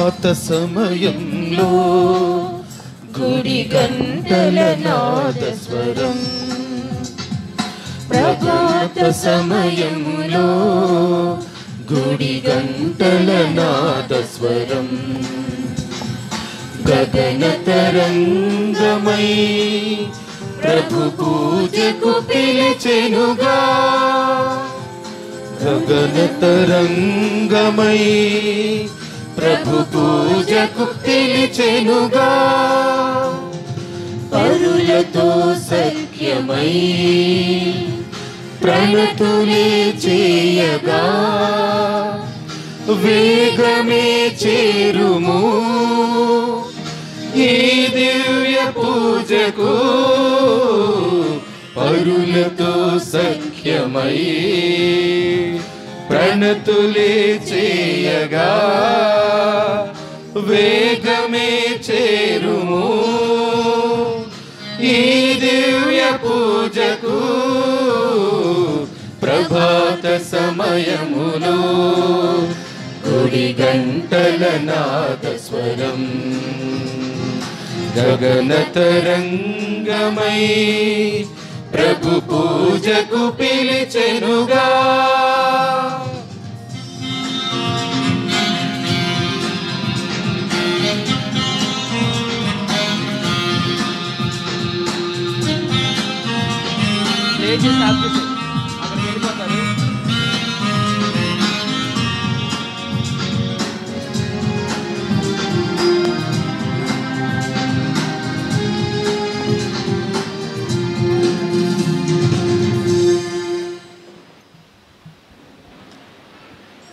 ప్రభాత సమయంలో గుడి గంటల నాదస్వరం, ప్రభాత సమయంలో గుడి గంటల నాదస్వరం, గగన తరంగమై ప్రభు పూజకు పిలిచెనుగా, గగన తరంగమై ప్రభు పూజకు పిలిచెనుగా, పరులతో సఖ్యమై ప్రణతులే చేయగా, వేగమే చేరుము ఈ దివ్య పూజకు, పరులతో సఖ్యమై ప్రణతులే చేయగా, వేగమే చేరుము ఈ దివ్య పూజకు, ప్రభాత సమయములో గుడి గంటల నాదస్వరం, గగన తరంగమై ప్రభు పూజకు పిలిచెనుగా.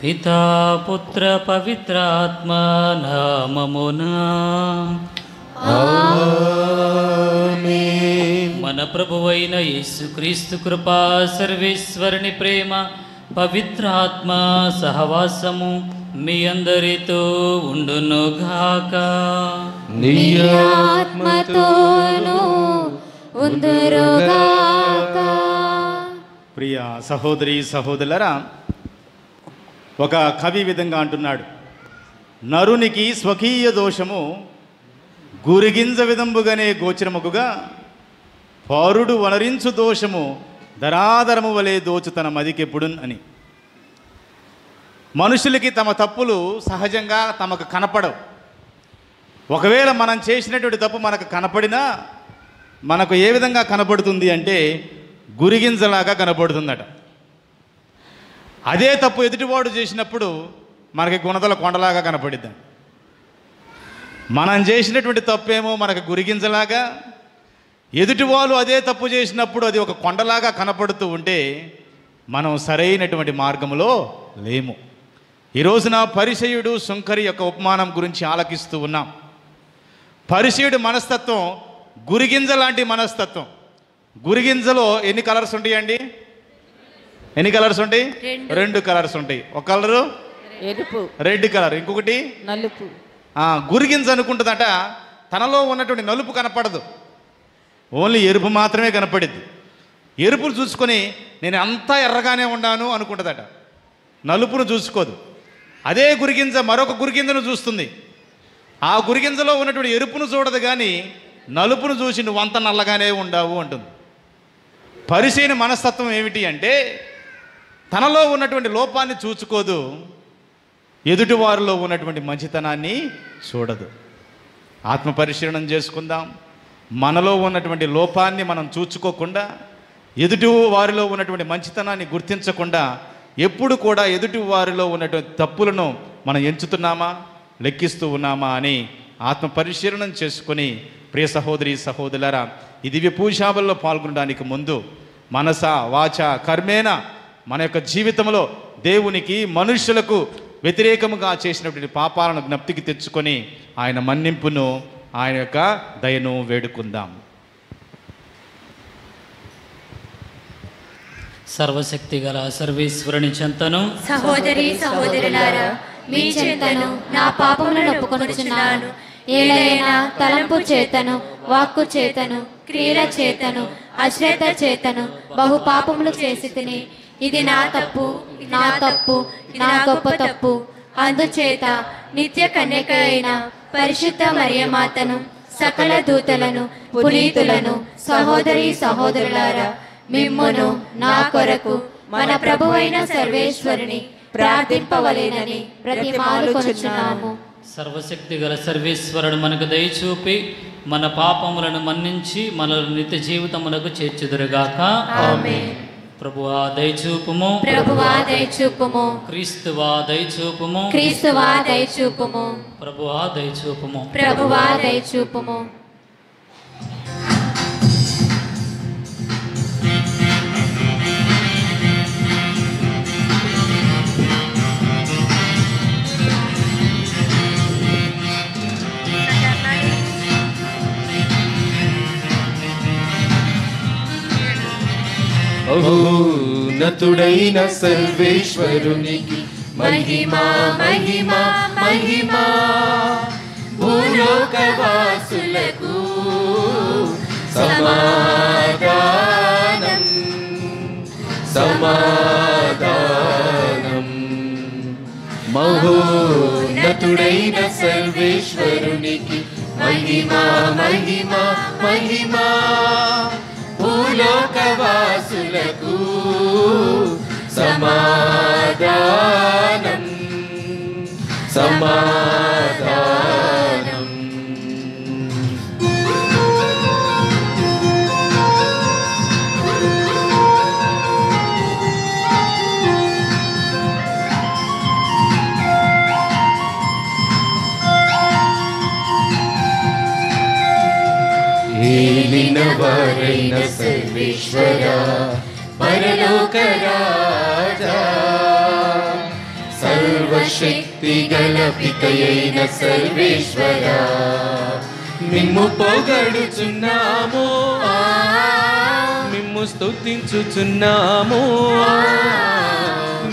పితా పుత్ర పవిత్రాత్మ నామమునా ఆమేన్. మన ప్రభువైన యేసుక్రీస్తు కృపా, సర్వేశ్వరుని ప్రేమ, పవిత్రాత్మ సహవాసము మీ అందరితో ఉండునుగాక. నీ ఆత్మతోనూ ఉందురుగాక. ప్రియ సహోదరి సహోదరులారా, ఒక కవి విధంగా అంటున్నాడు, నరునికి స్వకీయ దోషము గురిగింజ విధంబుగానే గోచరముగుగా, పౌరుడు వనరించు దోషము ధరాధరము వలె దోచు తన మదికెప్పుడున్ అని. మనుషులకి తమ తప్పులు సహజంగా తమకు కనపడవు. ఒకవేళ మనం చేసినటువంటి తప్పు మనకు కనపడినా మనకు ఏ విధంగా కనపడుతుంది అంటే గురిగింజలాగా కనపడుతుందట. అదే తప్పు ఎదుటివాడు చేసినప్పుడు మనకి గుణదల కొండలాగా కనపడిద్దాం. మనం చేసినటువంటి తప్పేమో మనకు గురిగింజలాగా, ఎదుటివాళ్ళు అదే తప్పు చేసినప్పుడు అది ఒక కొండలాగా కనపడుతూ ఉంటే మనం సరైనటువంటి మార్గంలో లేము. ఈ రోజున పరిసయ్యుడు సుంకరి యొక్క ఉపమానం గురించి ఆలకిస్తూ ఉన్నాం. పరిసయ్యుడి మనస్తత్వం గురిగింజ లాంటి మనస్తత్వం. గురిగింజలో ఎన్ని కలర్స్ ఉంటాయండి? ఎన్ని కలర్స్ ఉంటాయి? 2 కలర్స్ ఉంటాయి. ఒక కలరు ఎరుపు, రెడ్ కలర్, ఇంకొకటి నలుపు. గురిగింజ అనుకుంటుందట తనలో ఉన్నటువంటి నలుపు కనపడదు, ఓన్లీ ఎరుపు మాత్రమే కనపడిద్ది. ఎరుపును చూసుకొని నేను అంతా ఎర్రగానే ఉన్నాను అనుకుంటుందట, నలుపును చూసుకోదు. అదే గురిగింజ మరొక గురిగింజను చూస్తుంది, ఆ గురిగింజలో ఉన్నటువంటి ఎరుపును చూడదు కానీ నలుపును చూసి నువ్వంత నల్లగానే ఉండావు అంటుంది. పరిశీలన మనస్తత్వం ఏమిటి అంటే తనలో ఉన్నటువంటి లోపాన్ని చూసుకోదు, ఎదుటివారిలో ఉన్నటువంటి మంచితనాన్ని చూడదు. ఆత్మ పరిశీలన చేసుకుందాం. మనలో ఉన్నటువంటి లోపాన్ని మనం చూసుకోకుండా, ఎదుటి వారిలో ఉన్నటువంటి మంచితనాన్ని గుర్తించకుండా ఎప్పుడు కూడా ఎదుటి వారిలో ఉన్నటువంటి తప్పులను మనం ఎంచుతున్నామా, లెక్కిస్తూ ఉన్నామా అని ఆత్మ పరిశీలన చేసుకొని, ప్రియ సహోదరి సహోదరులారా, ఈ దివ్య పూజాబల్లో పాల్గొనడానికి ముందు మనస వాచ కర్మేన మన యొక్క జీవితంలో దేవునికి మనుష్యులకు వ్యతిరేకముగా చేసినటువంటి పాపాలను జ్ఞప్తికి తెచ్చుకొని ఆయన మన్నింపును, ఆయన యొక్క దయను వేడుకుందాం. సర్వశక్తి గల సర్వేశ్వరుని చెంతను, సహోదరి సహోదరులారా, మీ చెంతను నా పాపములను ఒప్పుకొనుచున్నాను. ఏలైనా తలంపు చేతను, వాక్కు చేతను, క్రియల చేతను, అశ్రద్ధ చేతను బహు పాపములు చేసి తిని, ఇది నా తప్పు, నా తప్పు, నా గొప్ప తప్పు. అందుచేత నిత్య కన్యక అయిన పరిశుద్ధ మరియమాతను, సకల దూతలను, పునీతులను, సహోదరి సహోదరులారా, మిమ్మును నా కొరకు మన ప్రభువైన సర్వేశ్వరుని ప్రార్థింపవలెనని బ్రతిమాలుకొనుచున్నాము. సర్వశక్తి గల సర్వేశ్వరుడు మనకు దయచూపి మన పాపములను మన్నించి మనల్ని నిత్య జీవితమునకు చేర్చుదురుగాక. ఆమేన్. ప్రభువా దయచూపుము, ప్రభువా దయచూపుము, క్రీస్తువా దయచూపుము, క్రీస్తువా దయచూపుము, ప్రభువా దయచూపుము. ప్రభువా దయచూపుము. మహోన్నతుడైన సర్వేశ్వరునికి మహిమా మహిమా మహిమా. భూలోకవాసులకు సమాధానం సమాధానం. మహోన్నతుడైన సర్వేశ్వరునికి మహిమా మహిమా మహిమా. భూలోకవాసులకు సమాధానం సమాధానం. ఏలిన వారైన సర్వేశ్వర, పరలోక రాజా, సర్వశక్తి గల పితయైన సర్వేశ్వర, మిమ్ము పొగడుచున్నాము, మిమ్ము స్తుతించుచున్నాము,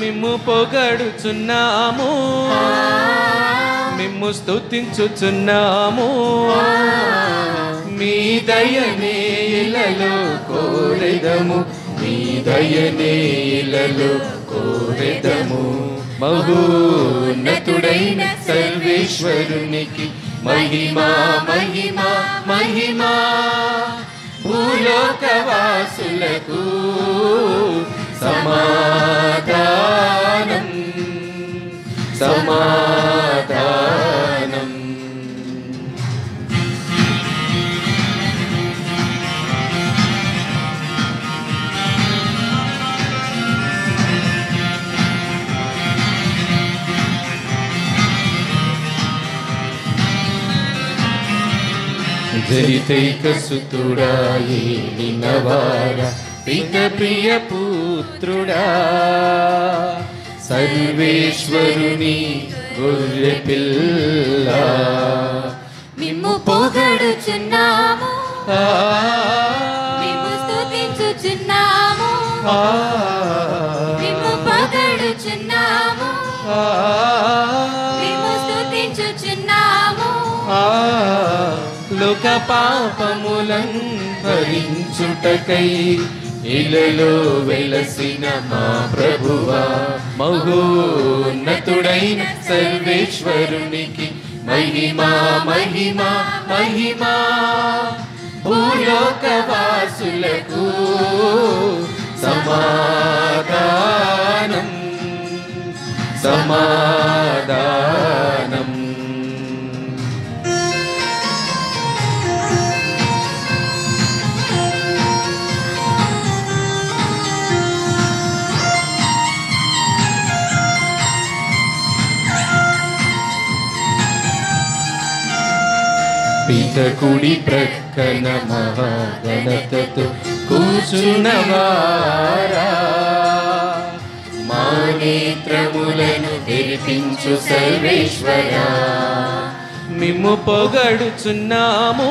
మిమ్ము పొగడుచున్నాము, మిమ్ము స్తుతించుచున్నాము. మీ దయనే ఇలలో కోరెదము, మీ దయనే ఇలలో కోరెదము. మహోన్నతుడైన సర్వేశ్వరునికి మహిమా మహిమా మహిమా. భూలోకవాసులకు సమాధానం సమాధానం. జనితైక సుతుడా, ఏలినవార, పిత ప్రియ పుత్రుడా, సర్వేశ్వరుని గొర్రె పిల్ల, మిమ్ము పొగడుచున్నాము, మిమ్ము స్తుతించుచున్నాము, మిమ్ము పొగడుచున్నాము, మిమ్ము స్తుతించుచున్నాము. లోక పాపములం భరించుటకై ఇలలో వెలసిన మా ప్రభువా, మహోన్నతుడైన సర్వేశ్వరునికి మహిమా మహిమా మహిమా. భూలోకవాసులకు సమాధానం సమాధానం. పిత కుడి ప్రక్కన మహాగణతతో కూర్చున్నవారా, మా నేత్రములను తెరిపించు సర్వేశ్వరా, మిమ్ము పొగడుచున్నాము,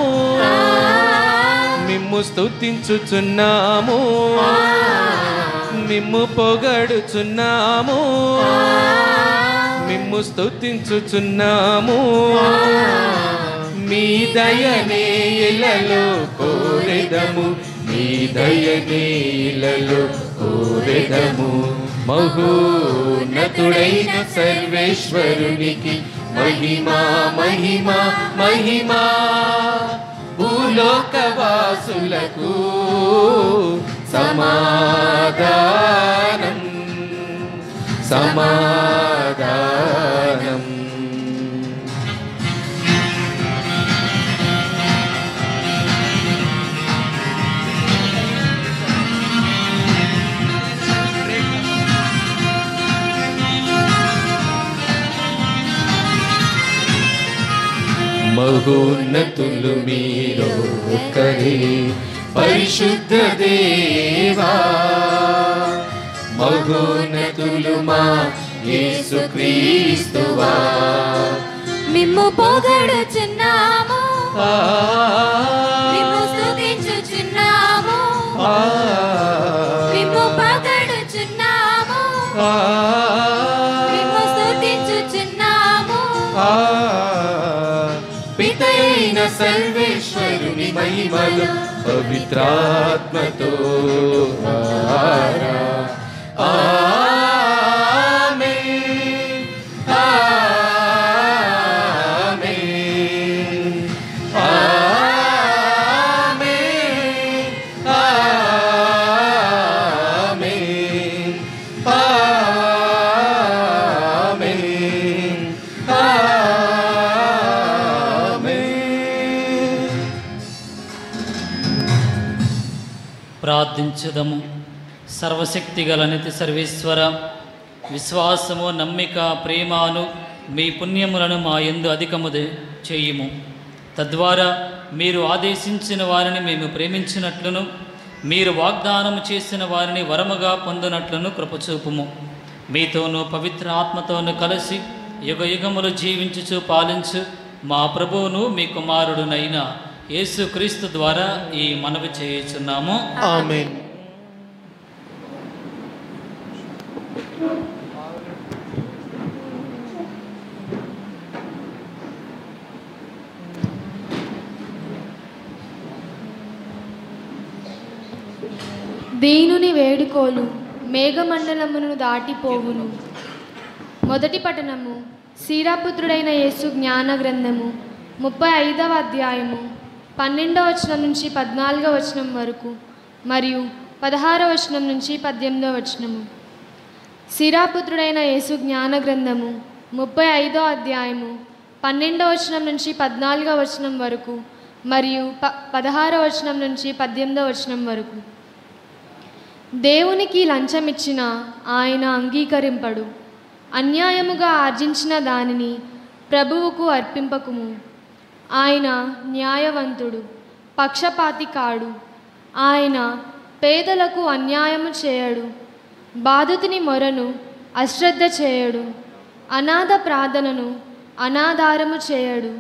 మిమ్ము స్తుతించుచున్నాము, మిమ్ము పొగడుచున్నాము, మిమ్ము స్తుతించుచున్నాము. మీ దయనే ఇలలో కోరెదము, మీ దయనే ఇలలో కోరెదము. మహోన్నతుడైన సర్వేశ్వరునికి మహిమా మహిమా మహిమా. భూలోకవాసులకు సమాధానం సమాధానం. మహోన్నతులు మీరు ఒక్కరే పరిశుద్ధ దేవా. మహోన్నతులు మా యేసుక్రీస్తువా. మిమ్ము పొగడుచున్నాము, మిమ్ము స్తుతించుచున్నాము, మిమ్ము పొగడుచున్నాము, మిమ్ము స్తుతించుచున్నాము. పితైన సర్వేశ్వరుని మహిమలు పవిత్రాత్మతో ఆమేన్ ఆమేన్ ఆమేన్ ఆమేన్ ఆమేన్ ఆమేన్. ప్రార్థించుదము. సర్వశక్తి గల నిత్య సర్వేశ్వర, విశ్వాసము, నమ్మిక, ప్రేమను, మీ పుణ్యములను మా యందు అధికము చేయుము. తద్వారా మీరు ఆదేశించిన వారిని మేము ప్రేమించినట్లును, మీరు వాగ్దానము చేసిన వారిని వరముగా పొందినట్లును కృపచూపుము. మీతోనూ పవిత్ర ఆత్మతోనూ కలిసి యుగ యుగములు జీవించుచు పాలించు మా ప్రభువును మీ కుమారుడునైన యేసుక్రీస్తు ద్వారా ఈ మనవి చేయుచున్నాము. ఆమేన్. దీనుని వేడుకోలు మేఘమండలమును దాటిపోవును. మొదటి పఠనము సీరాపుత్రుడైన యేసు జ్ఞాన గ్రంథము 35వ అధ్యాయము 12వ వచనం నుంచి 14వ వచనం వరకు మరియు 16వ వచనం నుంచి 18వ వచనము. సీరాపుత్రుడైన యేసు జ్ఞాన గ్రంథము 35వ అధ్యాయము 12వ వచనం నుంచి 14వ వచనం వరకు మరియు 16వ వచనం నుంచి 18వ వచనం వరకు. దేవునికి లంచమిచ్చిన ఆయన అంగీకరింపడు. అన్యాయముగా ఆర్జించిన దానిని ప్రభువుకు అర్పింపకుము. ఆయన న్యాయవంతుడు, పక్షపాతి కాడు. ఆయన పేదలకు అన్యాయము చేయడు, బాధితుని మొరను అశ్రద్ధ చేయడు, అనాథ ప్రార్థనను అనాధారము చేయడు,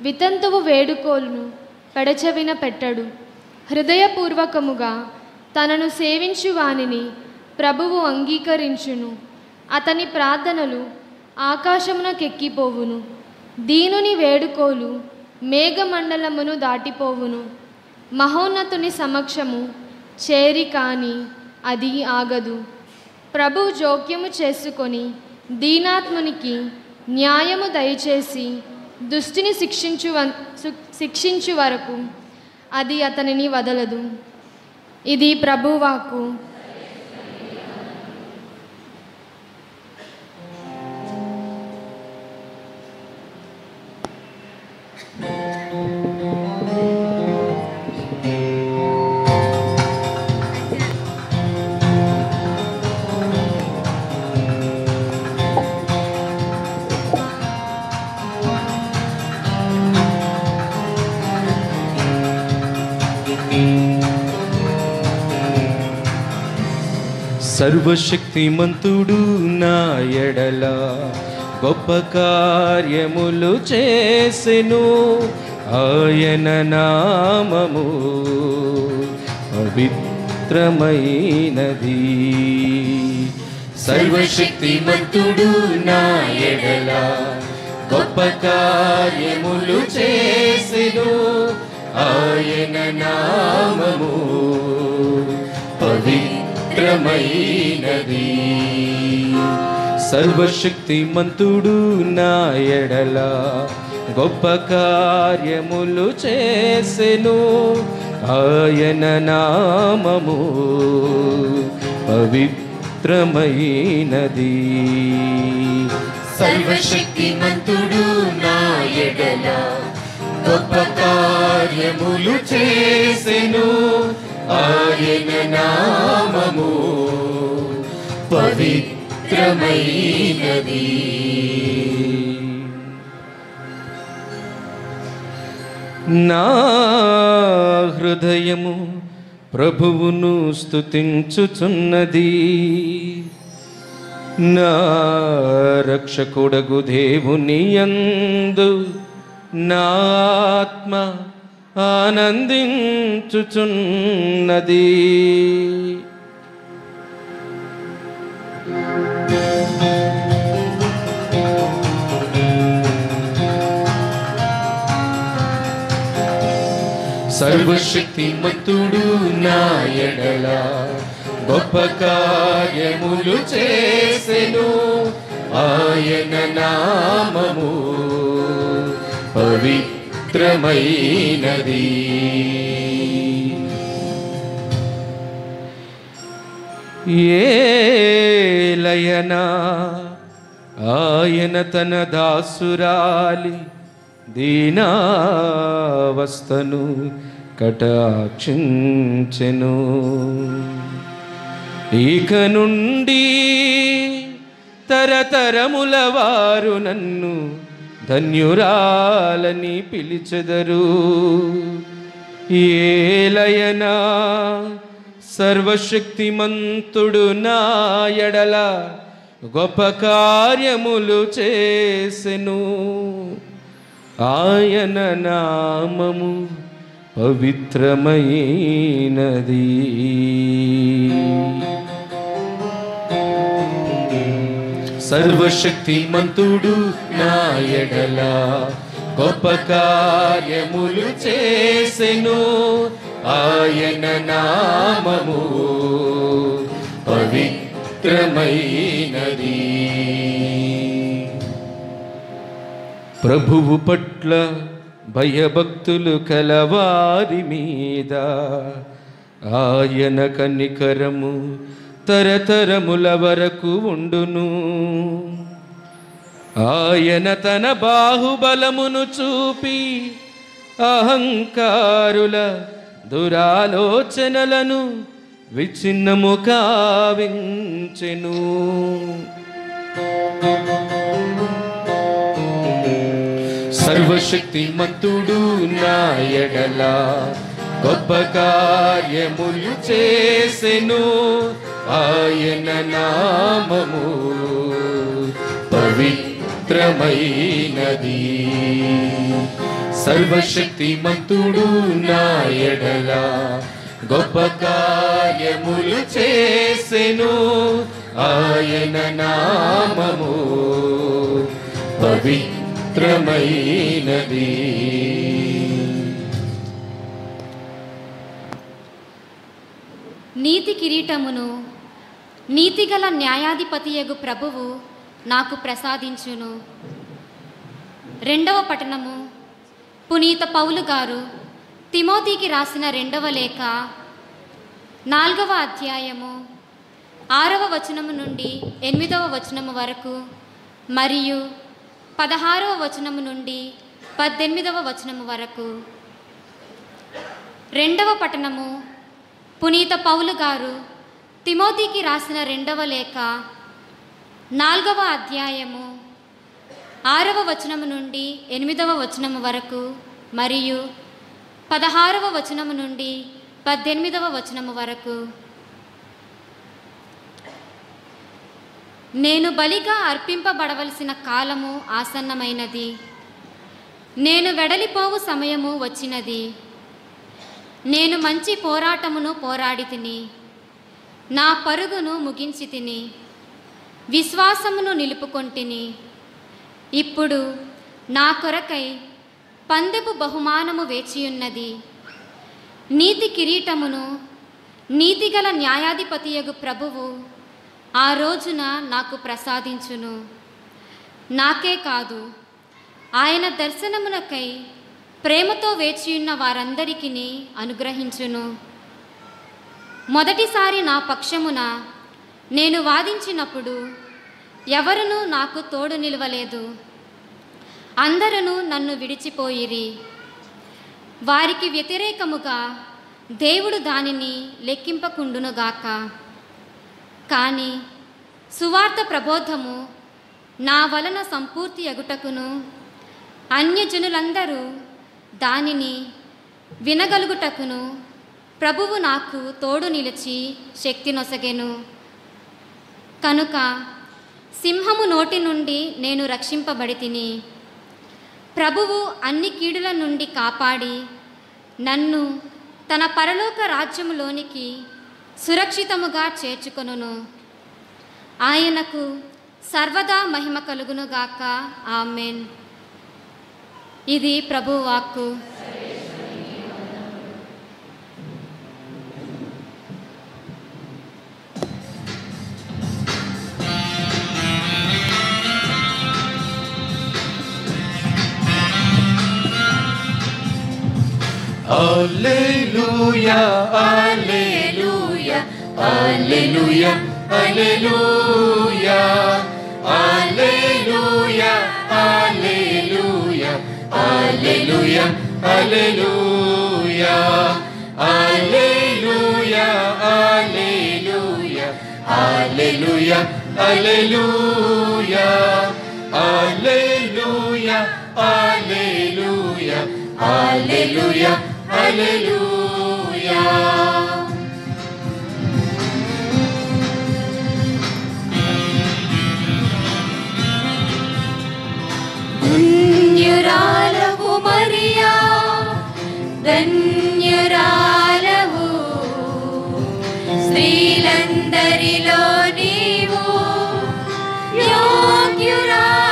వితంతువు వేడుకోలును పెడచెవిన పెట్టడు. హృదయపూర్వకముగా తనను సేవించు వానిని ప్రభువు అంగీకరించును. అతని ప్రార్థనలు ఆకాశమునకెక్కిపోవును. దీనుని వేడుకోలు మేఘమండలమును దాటిపోవును. మహోన్నతుని సమక్షము చేరి కాని అది ఆగదు. ప్రభువు జోక్యము చేసుకొని దీనాత్మునికి న్యాయము దయచేసి దుష్టిని శిక్షించు వరకు అది అతనిని వదలదు. ఇది ప్రభువాక్కు. సర్వశక్తిమంతుడు నా ఎడల గొప్ప కార్యములు చేసెను. ఆయన నామము పవిత్రమైనది. సర్వశక్తిమంతుడు నా ఎడల గొప్ప కార్యములు చేసెను. ఆయన నామము పవిత్రమైనది. పవిత్రమైనది. సర్వశక్తిమంతుడు నా ఎడల గొప్ప కార్యములు చేసెను. ఆయన నామము పవిత్రమైనది. సర్వశక్తిమంతుడు నా ఎడల గొప్ప కార్యములు చేసెను. ఆయన నామము పవిత్రమైనది. నా హృదయము ప్రభువును స్తుతించుచున్నది. నా రక్షకుడగు దేవుని యందు నా ఆత్మ ఆనందించుచున్నది. సర్వశక్తిమంతుడు నా ఎడల గొప్ప కార్యములు చేసెను. ఆయన నామము పవిత్రమైనది. ఏలయనా ఆయన తన దాసురాలి దీనావస్థను కటాక్షించెను. ఇక నుండి తరతరముల వారు నన్ను ధన్యురాలని పిలిచెదరు. ఏలయనా సర్వశక్తిమంతుడు నా ఎడల గొప్ప కార్యములు చేసెను. ఆయన నామము పవిత్రమైనది. సర్వశక్తిమంతుడు నా ఎడల గొప్ప కార్యములు చేసెను. ఆయన నామము పవిత్రమైనది. ప్రభువు పట్ల భయభక్తులు కలవారి మీద ఆయన కనికరము తరతరముల వరకు ఉండును. ఆయన తన బాహుబలమును చూపి అహంకారుల దురాలోచనలను విచ్ఛిన్నము కావించెను. సర్వశక్తిమంతుడు నా ఎడల గొప్ప కార్యములు చేసెను. ఆయన నామము పవిత్రమైనది. సర్వశక్తిమంతుడు నా ఎడల గొప్ప కార్యములు చేసెను. ఆయన నామము పవిత్రమైనది. నీతి కిరీటమును నీతిగల న్యాయాధిపతియగు ప్రభువు నాకు ప్రసాదించును. రెండవ పఠనము. పునీత పౌలు గారు తిమోతికి రాసిన రెండవ లేఖ 4వ అధ్యాయము 6వ వచనము నుండి 8వ వచనము వరకు మరియు 16వ వచనము నుండి 18వ వచనము వరకు. రెండవ పఠనము. పునీత పౌలు గారు తిమోతికి రాసిన రెండవ లేఖ 4వ అధ్యాయము 6వ వచనము నుండి 8వ వచనము వరకు మరియు 16వ వచనము నుండి 18వ వచనము వరకు. నేను బలిగా అర్పింపబడవలసిన కాలము ఆసన్నమైనది. నేను వెడలిపోవు సమయము వచ్చినది. నేను మంచి పోరాటమును పోరాడి తిని నా పరుగును ముగించి తిని విశ్వాసమును నిలుపుకొంటిని. ఇప్పుడు నా కొరకై పందెపు బహుమానము వేచియున్నది. నీతి కిరీటమును నీతిగల న్యాయాధిపతియగు ప్రభువు ఆ రోజున నాకు ప్రసాదించును. నాకే కాదు, ఆయన దర్శనమునకై ప్రేమతో వేచియున్న వారందరికీ అనుగ్రహించును. మొదటిసారి నా పక్షమున నేను వాదించినప్పుడు ఎవరునూ నాకు తోడు నిలవలేదు. అందరూ నన్ను విడిచిపోయిరి. వారికి వ్యతిరేకముగా దేవుడు దానిని లెక్కింపకుండునుగాక. కానీ సువార్త ప్రబోధము నా వలన సంపూర్తి అగుటకును అన్యజనులందరూ దానిని వినగలుగుటకును ప్రభువు నాకు తోడు నిలిచి శక్తి నొసగెను. కనుక సింహము నోటి నుండి నేను రక్షింపబడితిని. ప్రభువు అన్ని కీడుల నుండి కాపాడి నన్ను తన పరలోక రాజ్యములోనికి సురక్షితముగా చేర్చుకొనును. ఆయనకు సర్వదా మహిమ కలుగునుగాక. ఆమెన్. ఇది ప్రభువు వాక్కు. Alleluia, alleluia, alleluia, alleluia, alleluia, alleluia, alleluia, alleluia, alleluia, alleluia, alleluia, alleluia, alleluia, alleluia, alleluia, alleluia. ధన్యురాలవు Mariya, ధన్యురాలవు, స్త్రీలందరిలో నీవు యోగ్యురాలవు.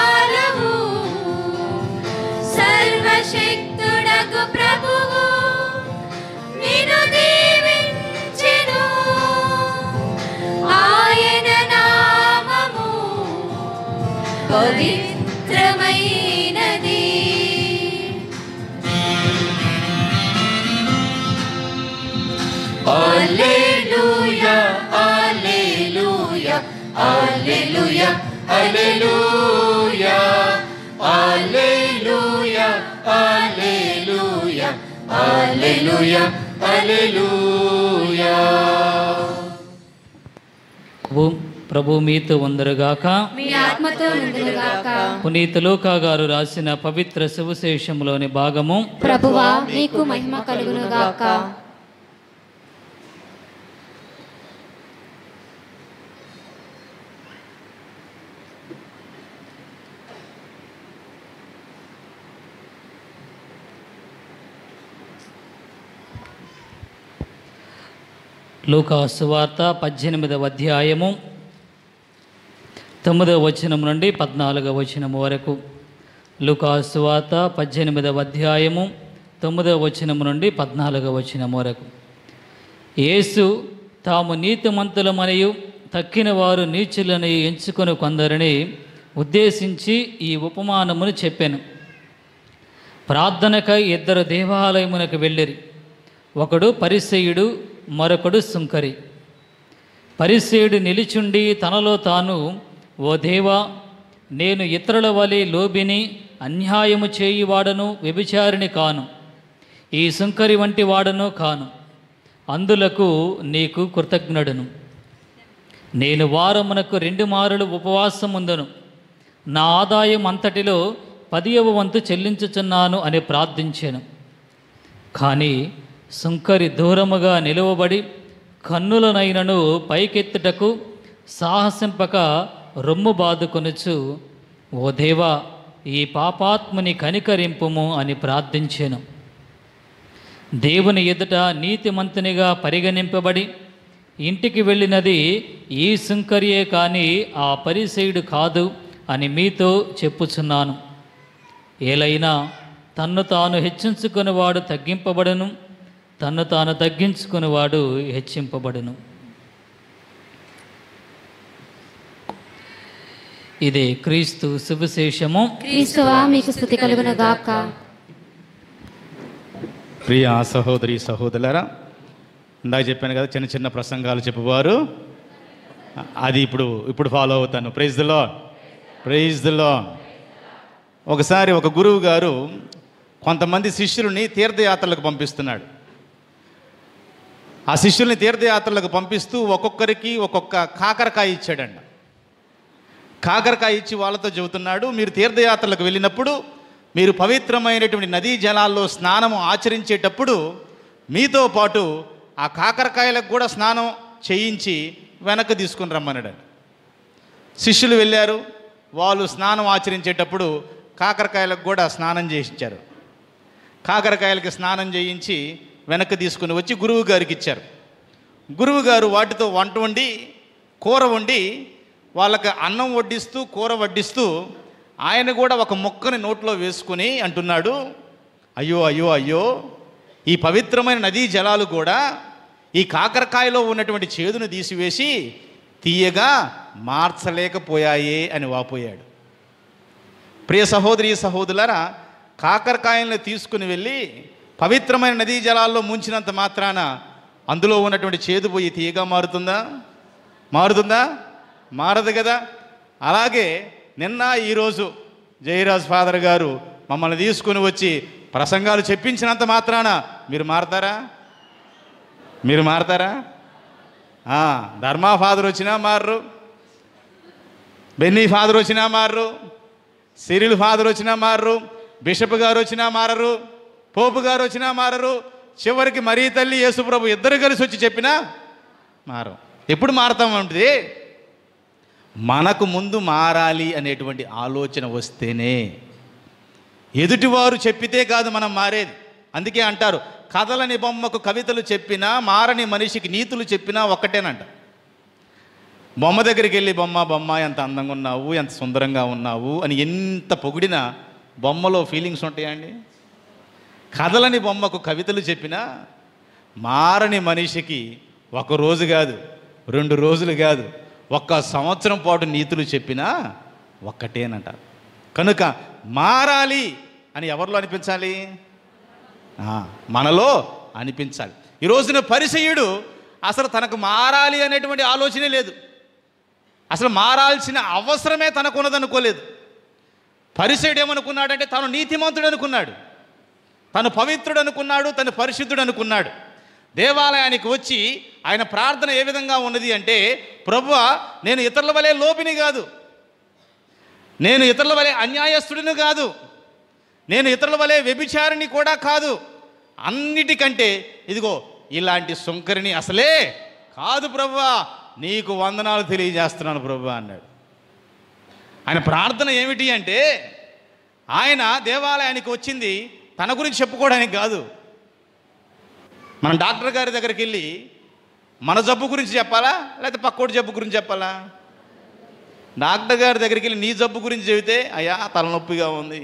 సర్వశక్తుడగు ప్రభువు నిన్ను దీవించెను. ఆయన నామము పవిత్రమైనది. Alleluia, alleluia, alleluia, alleluia, alleluia, alleluia, alleluia, alleluia. ప్రభు మీతో ఉందరుగాక. మీ ఆత్మతో ఉండుగాక. పునీత లూకా గారు రాసిన పవిత్ర సువిశేషంలోని భాగము. ప్రభువా నీకు మహిమ కలుగునుగాక. లూకా సువార్త 18వ అధ్యాయము 9వ వచనం నుండి 14వ వచనం వరకు. లూకా సువార్త 18వ అధ్యాయము 9వ వచనం నుండి 14వ వచనం వరకు. యేసు తాము నీతిమంతులమనియు తక్కిన వారు నీచులని ఎంచుకొని కొందరిని ఉద్దేశించి ఈ ఉపమానమును చెప్పాను. ప్రార్థనకై 2 దేవాలయమునకు వెళ్ళిరి. ఒకడు పరిసయ్యుడు, మరొకడు సుంకరి. పరిసయ్యుడు నిలిచుండి తనలో తాను, ఓ దేవా, నేను ఇతరుల వలె లోబిని, అన్యాయము చేయువాడను, వ్యభిచారిని కాను. ఈ సుంకరి వంటి వాడను కాను. అందులకు నీకు కృతజ్ఞుడను. నేను వారమునకు 2 మారులు ఉపవాసముందును. నా ఆదాయం అంతటిలో 10వ వంతు చెల్లించుచున్నాను అని ప్రార్థించాను. కానీ సుంకరి దూరముగా నిలువబడి కన్నులనైనను పైకెత్తుటకు సాహసింపక రొమ్ము బాదుకొనుచు, ఓ దేవా, ఈ పాపాత్ముని కనికరింపుము అని ప్రార్థించాను. దేవుని ఎదుట నీతిమంతునిగా పరిగణింపబడి ఇంటికి వెళ్ళినది ఈ సుంకరియే కానీ ఆ పరిసయ్యుడు కాదు అని మీతో చెప్పుచున్నాను. ఏలైనా తన్ను తాను హెచ్చించుకునేవాడు తగ్గింపబడను, తన్ను తాను తగ్గించుకునేవాడు హెచ్చింపబడును. ఇదే క్రీస్తు సువిశేషము. క్రీస్తువా మీకు స్తుతి కలుగును గాక. ప్రియ సహోదరి సహోదరులారా, ఇందాక చెప్పాను కదా చిన్న చిన్న ప్రసంగాలు చెప్పువారు, అది ఇప్పుడు ఫాలో అవుతాను. Praise the lord, praise the lord. ఒకసారి ఒక గురువు గారు కొంతమంది శిష్యుల్ని తీర్థయాత్రలకు పంపిస్తున్నాడు. ఆ శిష్యుల్ని తీర్థయాత్రలకు పంపిస్తూ ఒక్కొక్కరికి ఒక్కొక్క కాకరకాయ ఇచ్చాడండి. కాకరకాయ ఇచ్చి వాళ్ళతో చెబుతున్నాడు, మీరు తీర్థయాత్రలకు వెళ్ళినప్పుడు మీరు పవిత్రమైనటువంటి నదీ జలాల్లో స్నానము ఆచరించేటప్పుడు మీతో పాటు ఆ కాకరకాయలకు కూడా స్నానం చేయించి వెనక్కి తీసుకుని రమ్మన్నాడు. శిష్యులు వెళ్ళారు, వాళ్ళు స్నానం ఆచరించేటప్పుడు కాకరకాయలకు కూడా స్నానం చేయించారు. కాకరకాయలకి స్నానం చేయించి వెనక్కి తీసుకుని వచ్చి గురువు గారికి ఇచ్చారు. గురువు గారు వాటితో వంట వండి కూర వండి వాళ్ళకి అన్నం వడ్డిస్తూ కూర వడ్డిస్తూ ఆయన కూడా ఒక ముక్కని నోట్లో వేసుకుని అంటున్నాడు, అయ్యో అయ్యో అయ్యో, ఈ పవిత్రమైన నదీ జలాలు కూడా ఈ కాకరకాయలో ఉన్నటువంటి చేదును తీసివేసి తీయగా మార్చలేకపోయాయే అని వాపోయాడు. ప్రియ సహోదరి సహోదరులారా, కాకరకాయలను తీసుకుని వెళ్ళి పవిత్రమైన నదీ జలాల్లో ముంచినంత మాత్రాన అందులో ఉన్నటువంటి చేదు పోయి తీయగా మారుతుందా? మారదు కదా. అలాగే నిన్న ఈరోజు జయరాజ్ ఫాదర్ గారు మమ్మల్ని తీసుకుని వచ్చి ప్రసంగాలు చెప్పించినంత మాత్రాన మీరు మారతారా? ధర్మా ఫాదర్ వచ్చినా మారరు, బెన్నీ ఫాదర్ వచ్చినా మారరు, సిరిల్ ఫాదర్ వచ్చినా మారరు, బిషప్ గారు వచ్చినా మారరు, పోపు గారు వచ్చినా మారరు, చివరికి మరీ తల్లి యేసుప్రభు ఇద్దరు కలిసి వచ్చి చెప్పినా మారం. ఎప్పుడు మారతామంటే మనకు ముందు మారాలి అనేటువంటి ఆలోచన వస్తేనే. ఎదుటివారు చెప్పితే కాదు మనం మారేది. అందుకే అంటారు, కథలని బొమ్మకు కవితలు చెప్పినా మారని మనిషికి నీతులు చెప్పినా ఒక్కటేనంట. బొమ్మ దగ్గరికి వెళ్ళి బొమ్మ ఎంత అందంగా ఉన్నావు, ఎంత సుందరంగా ఉన్నావు అని ఎంత పొగిడినా బొమ్మలో ఫీలింగ్స్ ఉంటాయండి. కథలని బొమ్మకు కవితలు చెప్పినా మారని మనిషికి 1 రోజు కాదు, 2 రోజులు కాదు, 1 సంవత్సరం పాటు నీతులు చెప్పినా ఒక్కటేనంట. కనుక మారాలి అని ఎవరిలో అనిపించాలి? మనలో అనిపించాలి. ఈ రోజున పరిసయ్యుడు అసలు తనకు మారాలి అనేటువంటి ఆలోచనే లేదు, అసలు మారాల్సిన అవసరమే తనకు ఉన్నదనుకోలేదు. పరిసయ్యుడు ఏమనుకున్నాడంటే తాను నీతిమంతుడు అనుకున్నాడు, తను పవిత్రుడు అనుకున్నాడు, తను పరిశుద్ధుడు అనుకున్నాడు. దేవాలయానికి వచ్చి ఆయన ప్రార్థన ఏ విధంగా ఉన్నది అంటే, ప్రభువా, నేను ఇతరుల వలె లోపిని కాదు, నేను ఇతరుల వలె అన్యాయస్తుడిని కాదు, నేను ఇతరుల వలె వ్యభిచారిని కూడా కాదు, అన్నిటికంటే ఇదిగో ఇలాంటి సుంకరిని అసలే కాదు ప్రభువా, నీకు వందనాలు తెలియజేస్తున్నాను ప్రభువా అన్నాడు. ఆయన ప్రార్థన ఏమిటి అంటే, ఆయన దేవాలయానికి వచ్చింది తన గురించి చెప్పుకోవడానికి కాదు. మనం డాక్టర్ గారి దగ్గరికి వెళ్ళి మన జబ్బు గురించి చెప్పాలా, లేకపోతే పక్కోడి జబ్బు గురించి చెప్పాలా? డాక్టర్ గారి దగ్గరికి వెళ్ళి నీ జబ్బు గురించి చెబితే, అయ్యా తలనొప్పిగా ఉంది,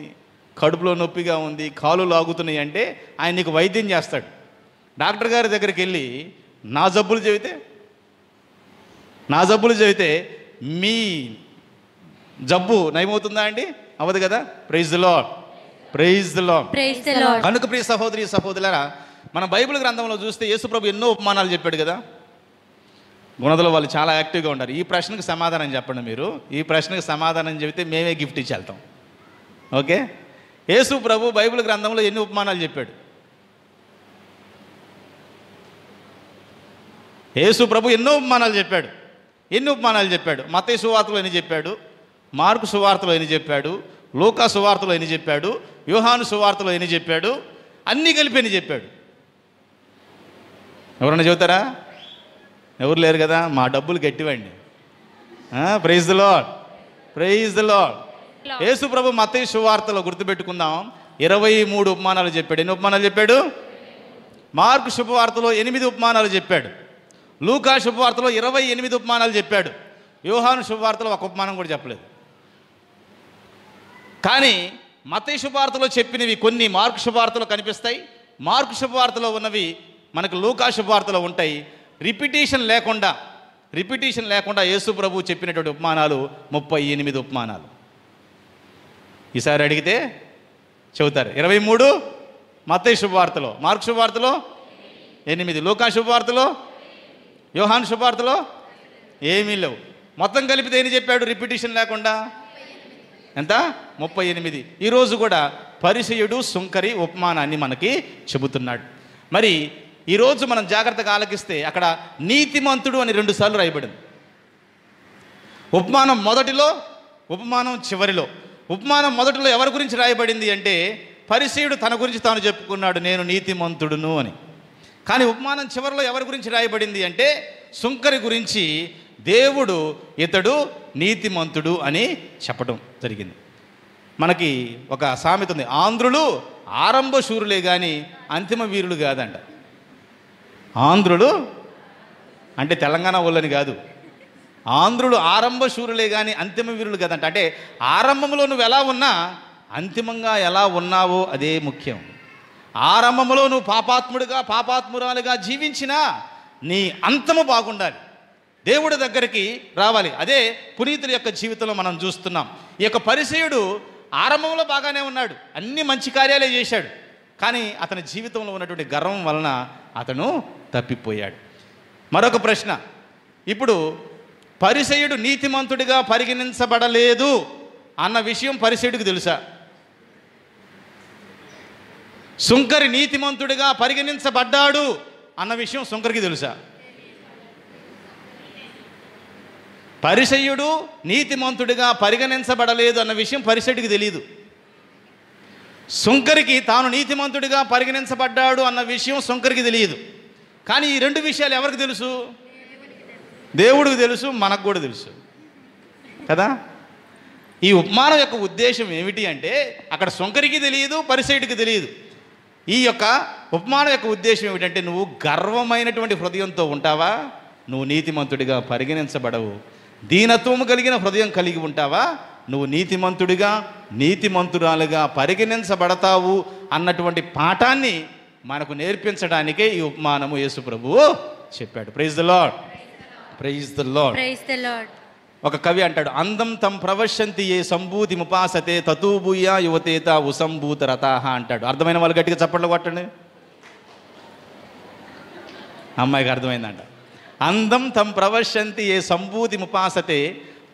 కడుపులో నొప్పిగా ఉంది, కాలు లాగుతున్నాయి అంటే ఆయన నీకు వైద్యం చేస్తాడు. డాక్టర్ గారి దగ్గరికి వెళ్ళి నా జబ్బులు చెబితే మీ జబ్బు నయమవుతుందా అండి? అవ్వదు కదా. Praise the lord, praise the lord. కనుక ప్రియ సహోదరి సహోదరులారా, మన బైబిల్ గ్రంథంలో చూస్తే యేసుప్రభు ఎన్నో ఉపమానాలు చెప్పాడు కదా. గుణదలో వాళ్ళు చాలా యాక్టివ్గా ఉంటారు. ఈ ప్రశ్నకు సమాధానం చెప్పండి మీరు. ఈ ప్రశ్నకు సమాధానం చెబితే మేమే గిఫ్ట్ ఇచ్చి వెళ్తాం. ఓకే, యేసు ప్రభు బైబిల్ గ్రంథంలో ఎన్ని ఉపమానాలు చెప్పాడు? యేసు ప్రభు ఎన్నో ఉపమానాలు చెప్పాడు. మత్తయి సువార్తలో ఎన్ని చెప్పాడు, మార్కు సువార్తలో ఎన్ని చెప్పాడు, లూకా సువార్తలో ఎన్ని చెప్పాడు, యోహాను సువార్తలో ఎన్ని చెప్పాడు, అన్నీ కలిపి ఎన్ని చెప్పాడు? ఎవరన్నా చెబుతారా? ఎవరు లేరు కదా. మా డబ్బులు గట్టివండి. Praise the lord, praise the lord. Yesu ప్రభు మత్తయి సువార్తలో గుర్తుపెట్టుకుందాం, 23 ఉపమానాలు చెప్పాడు. ఎన్ని ఉపమానాలు చెప్పాడు? మార్కు శుభవార్తలో 8 ఉపమానాలు చెప్పాడు. లూకా శుభవార్తలో 28 ఉపమానాలు చెప్పాడు. యోహాను శుభవార్తలో 1 ఉపమానం కూడా చెప్పలేదు. కానీ మత్తయి శుభవార్తలో చెప్పినవి కొన్ని మార్కు శుభవార్తలో కనిపిస్తాయి, మార్కు శుభవార్తలో ఉన్నవి మనకు లూకా శుభవార్తలో ఉంటాయి. రిపిటేషన్ లేకుండా యేసు ప్రభు చెప్పినటువంటి ఉపమానాలు 38 ఉపమానాలు. ఈసారి అడిగితే చెబుతారు. 23 మత్తయి శుభవార్తలో, మార్కు శుభవార్తలో 8, లూకా శుభవార్తలో, యోహాను శుభవార్తలో ఏమీ లేవు. మొత్తం కలిపితే ఏం చెప్పాడు రిపిటేషన్ లేకుండా? ఎంత? 38. ఈరోజు కూడా పరిసయ్యుడు సుంకరి ఉపమానాన్ని మనకి చెబుతున్నాడు. మరి ఈరోజు మనం జాగ్రత్తగా ఆలకిస్తే అక్కడ నీతిమంతుడు అని 2 సార్లు రాయబడింది. ఉపమానం మొదటిలో, ఉపమానం చివరిలో. ఉపమానం మొదటిలో ఎవరి గురించి రాయబడింది అంటే పరిసయ్యుడు తన గురించి తాను చెప్పుకున్నాడు, నేను నీతిమంతుడును అని. కానీ ఉపమానం చివరిలో ఎవరి గురించి రాయబడింది అంటే సుంకరి గురించి, దేవుడు ఇతడు నీతిమంతుడు అని చెప్పడం జరిగింది. మనకి ఒక సామెత ఉంది, ఆంధ్రులు ఆరంభ శూరులే కానీ అంతిమ వీరులు కాదంట. ఆంధ్రులు అంటే తెలంగాణ వాళ్ళని కాదు, ఆంధ్రులు ఆరంభ శూరులే కానీ అంతిమ వీరులు కాదంట. అంటే ఆరంభంలో నువ్వు ఎలా ఉన్నా అంతిమంగా ఎలా ఉన్నావో అదే ముఖ్యం. ఆరంభంలో నువ్వు పాపాత్మురాలుగా జీవించినా నీ అంతము బాగుండాలి, దేవుడి దగ్గరికి రావాలి. అదే పునీతుల యొక్క జీవితంలో మనం చూస్తున్నాం. ఈ యొక్క పరిసయ్యుడు ఆరంభంలో బాగానే ఉన్నాడు, అన్ని మంచి కార్యాలే చేశాడు. కానీ అతని జీవితంలో ఉన్నటువంటి గర్వం వలన అతను తప్పిపోయాడు. మరొక ప్రశ్న, ఇప్పుడు పరిసయ్యుడు నీతిమంతుడిగా పరిగణించబడలేదు అన్న విషయం పరిసయ్యుడికి తెలుసా? సుంకరి నీతిమంతుడిగా పరిగణించబడ్డాడు అన్న విషయం సుంకరికి తెలుసా? పరిసయ్యుడు నీతిమంతుడిగా పరిగణించబడలేదు అన్న విషయం పరిసయ్యుడికి తెలియదు. సుంకరికి తాను నీతిమంతుడిగా పరిగణించబడ్డాడు అన్న విషయం సుంకరికి తెలియదు. కానీ ఈ 2 విషయాలు ఎవరికి తెలుసు? దేవుడికి తెలుసు, మనకు కూడా తెలుసు కదా. ఈ ఉపమానం యొక్క ఉద్దేశం ఏమిటి అంటే అక్కడ సుంకరికి తెలియదు, పరిసయ్యుడికి తెలియదు. ఈ యొక్క ఉపమానం యొక్క ఉద్దేశం ఏమిటంటే నువ్వు గర్వమైనటువంటి హృదయంతో ఉంటావా, నువ్వు నీతిమంతుడిగా పరిగణించబడవు. దీనత్వము కలిగిన హృదయం కలిగి ఉంటావా, నువ్వు నీతిమంతుడిగా నీతిమంతురాలుగా పరిగణించబడతావు అన్నటువంటి పాఠాన్ని మనకు నేర్పించడానికే ఈ ఉపమానము యేసు ప్రభువు చెప్పాడు. Praise the lord, praise the lord, praise the lord. ఒక కవి అంటాడు, అందం తం ప్రవశంతి ఏ సంభూతి ముపాసతే తతూభూయ యువతేత ఉసంభూత రతాహ అంటాడు. అర్థమైన వాళ్ళు గట్టిగా చప్పట్లు కొట్టండి. అమ్మాయికి అర్థమైందంట. అందం తం ప్రవశంతి ఏ సంభూతి ముపాసతే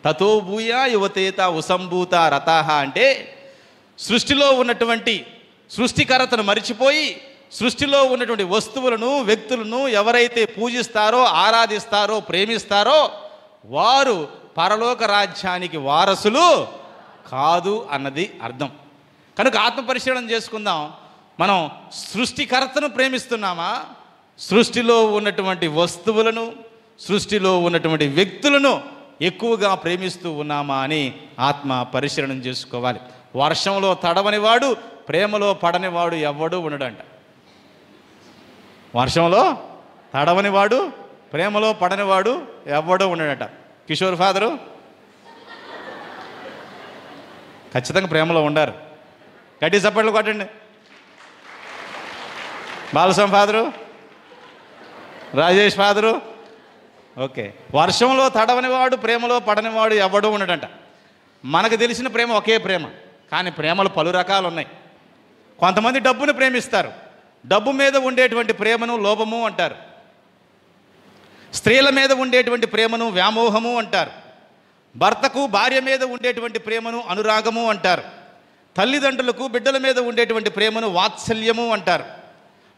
తతోభూయ యువతేత ఉసంభూత రతాహ అంటే సృష్టిలో ఉన్నటువంటి సృష్టికర్తను మరిచిపోయి సృష్టిలో ఉన్నటువంటి వస్తువులను, వ్యక్తులను ఎవరైతే పూజిస్తారో, ఆరాధిస్తారో, ప్రేమిస్తారో వారు పరలోక రాజ్యానికి వారసులు కాదు అన్నది అర్థం. కనుక ఆత్మపరిశీలన చేసుకుందాం. మనం సృష్టికర్తను ప్రేమిస్తున్నామా, సృష్టిలో ఉన్నటువంటి వస్తువులను, సృష్టిలో ఉన్నటువంటి వ్యక్తులను ఎక్కువగా ప్రేమిస్తూ ఉన్నామా అని ఆత్మ పరిశీలన చేసుకోవాలి. వర్షంలో తడవనివాడు, ప్రేమలో పడనివాడు ఎవడు ఉండడంట. వర్షంలో తడవనివాడు, ప్రేమలో పడనివాడు ఎవడో ఉండడట. కిషోర్ ఫాదరు ఖచ్చితంగా ప్రేమలో ఉండారు. గట్టి చప్పట్లు కొట్టండి. Balaswamy father, Rajesh father, okay. వర్షంలో తడవనివాడు, ప్రేమలో పడనివాడు ఎవడూ ఉండడంట. మనకు తెలిసిన ప్రేమ ఒకే ప్రేమ, కానీ ప్రేమలు పలు రకాలు ఉన్నాయి. కొంతమంది డబ్బును ప్రేమిస్తారు, డబ్బు మీద ఉండేటువంటి ప్రేమను లోభము అంటారు. స్త్రీల మీద ఉండేటువంటి ప్రేమను వ్యామోహము అంటారు. భర్తకు భార్య మీద ఉండేటువంటి ప్రేమను అనురాగము అంటారు. తల్లిదండ్రులకు బిడ్డల మీద ఉండేటువంటి ప్రేమను వాత్సల్యము అంటారు.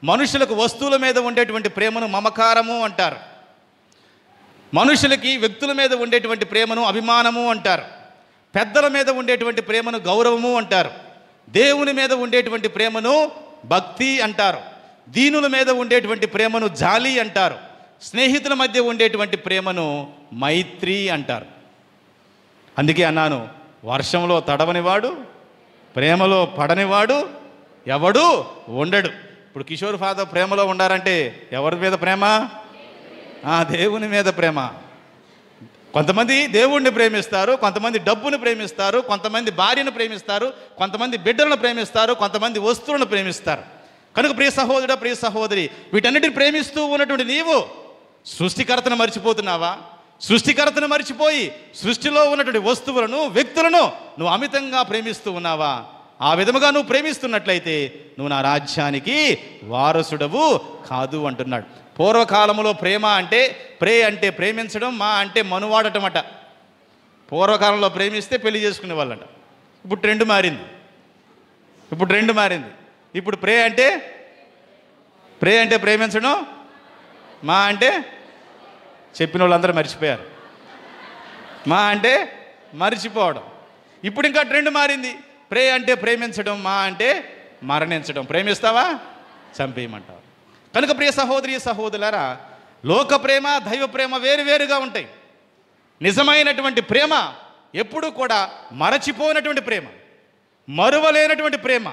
మనుషులకు వస్తువుల మీద ఉండేటువంటి ప్రేమను మమకారము అంటారు. మనుషులకి వ్యక్తుల మీద ఉండేటువంటి ప్రేమను అభిమానము అంటారు. పెద్దల మీద ఉండేటువంటి ప్రేమను గౌరవము అంటారు. దేవుని మీద ఉండేటువంటి ప్రేమను భక్తి అంటారు. దీనుల మీద ఉండేటువంటి ప్రేమను జాలి అంటారు. స్నేహితుల మధ్య ఉండేటువంటి ప్రేమను మైత్రి అంటారు. అందుకే అన్నాను, వర్షంలో తడవనివాడు, ప్రేమలో పడనివాడు ఎవడు ఉండడు. ఇప్పుడు కిషోర్ ఫాదర్ ప్రేమలో ఉండారంటే ఎవరి మీద ప్రేమ? దేవుని మీద ప్రేమ. కొంతమంది దేవుణ్ణి ప్రేమిస్తారు, కొంతమంది డబ్బును ప్రేమిస్తారు, కొంతమంది భార్యను ప్రేమిస్తారు, కొంతమంది బిడ్డలను ప్రేమిస్తారు, కొంతమంది వస్తువులను ప్రేమిస్తారు. కనుక ప్రియ సహోదరుడా, ప్రియ సహోదరి, వీటన్నిటిని ప్రేమిస్తూ ఉన్నటువంటి నీవు సృష్టికర్తను మర్చిపోతున్నావా? సృష్టికర్తను మర్చిపోయి సృష్టిలో ఉన్నటువంటి వస్తువులను, వ్యక్తులను నువ్వు అమితంగా ప్రేమిస్తూ ఉన్నావా? ఆ విధముగా నువ్వు ప్రేమిస్తున్నట్లయితే నువ్వు నా రాజ్యానికి వారసుడవు కాదు అంటున్నాడు. పూర్వకాలంలో ప్రేమ అంటే అంటే ప్రేమించడం, మా అంటే మనువాడటం అట. పూర్వకాలంలో ప్రేమిస్తే పెళ్లి చేసుకునే వాళ్ళంట. ఇప్పుడు ట్రెండ్ మారింది. ఇప్పుడు ప్రే అంటే ప్రేమించడం, మా అంటే చెప్పిన వాళ్ళందరూ మర్చిపోయారు. మా అంటే మర్చిపోవడం. ఇప్పుడు ఇంకా ట్రెండ్ మారింది. ప్రే అంటే ప్రేమించడం, మా అంటే మరణించడం. ప్రేమిస్తావా? చంపేయమంటావు. కనుక ప్రియ సహోదరి సహోదరులారా, లోక ప్రేమ, దైవ ప్రేమ వేరువేరుగా ఉంటాయి. నిజమైనటువంటి ప్రేమ ఎప్పుడూ కూడా మరచిపోయినటువంటి ప్రేమ, మరువలేనటువంటి ప్రేమ,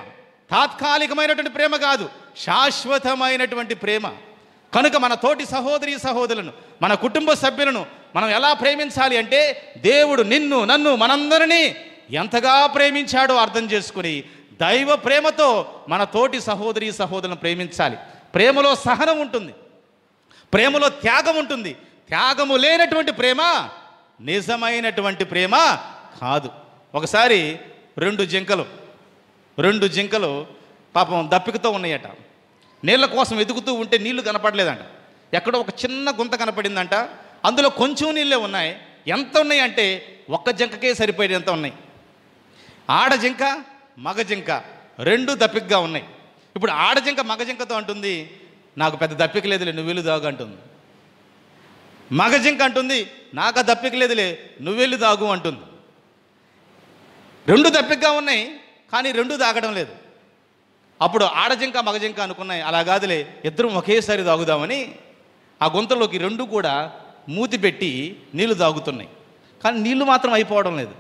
తాత్కాలికమైనటువంటి ప్రేమ కాదు, శాశ్వతమైనటువంటి ప్రేమ. కనుక మన తోటి సహోదరి సహోదరులను, మన కుటుంబ సభ్యులను మనం ఎలా ప్రేమించాలి అంటే, దేవుడు నిన్ను, నన్ను, మనందరినీ ఎంతగా ప్రేమించాడో అర్థం చేసుకుని దైవ ప్రేమతో మన తోటి సహోదరి సహోదరులను ప్రేమించాలి. ప్రేమలో సహనం ఉంటుంది, ప్రేమలో త్యాగం ఉంటుంది. త్యాగము లేనటువంటి ప్రేమ నిజమైనటువంటి ప్రేమ కాదు. ఒకసారి రెండు జింకలు పాపం దప్పికతో ఉన్నాయట. నీళ్ళ కోసం వెతుకుతూ ఉంటే నీళ్లు కనపడలేదంట. ఎక్కడో ఒక చిన్న గుంత కనపడిందంట. అందులో కొంచెం నీళ్ళే ఉన్నాయి. ఎంత ఉన్నాయి అంటే ఒక్క జింకకే సరిపోయేంత ఉన్నాయి. ఆడజింక, మగ జింక రెండు దప్పికగా ఉన్నాయి. ఇప్పుడు ఆడజింక మగ జింకతో అంటుంది, నాకు పెద్ద దప్పిక లేదులే, నువ్వెళ్ళు దాగు అంటుంది. మగ జింక అంటుంది, నాకు దప్పిక లేదులే, నువ్వెళ్ళు దాగు అంటుంది. రెండు దప్పికగా ఉన్నాయి, కానీ రెండు తాగడం లేదు. అప్పుడు ఆడజింక మగజింక అనుకున్నాయి, అలా కాదులే, ఇద్దరం ఒకేసారి తాగుదామని ఆ గుంతలోకి రెండు కూడా మూతి పెట్టి నీళ్లు తాగుతున్నాయి. కానీ నీళ్లు మాత్రం అయిపోవడం లేదు.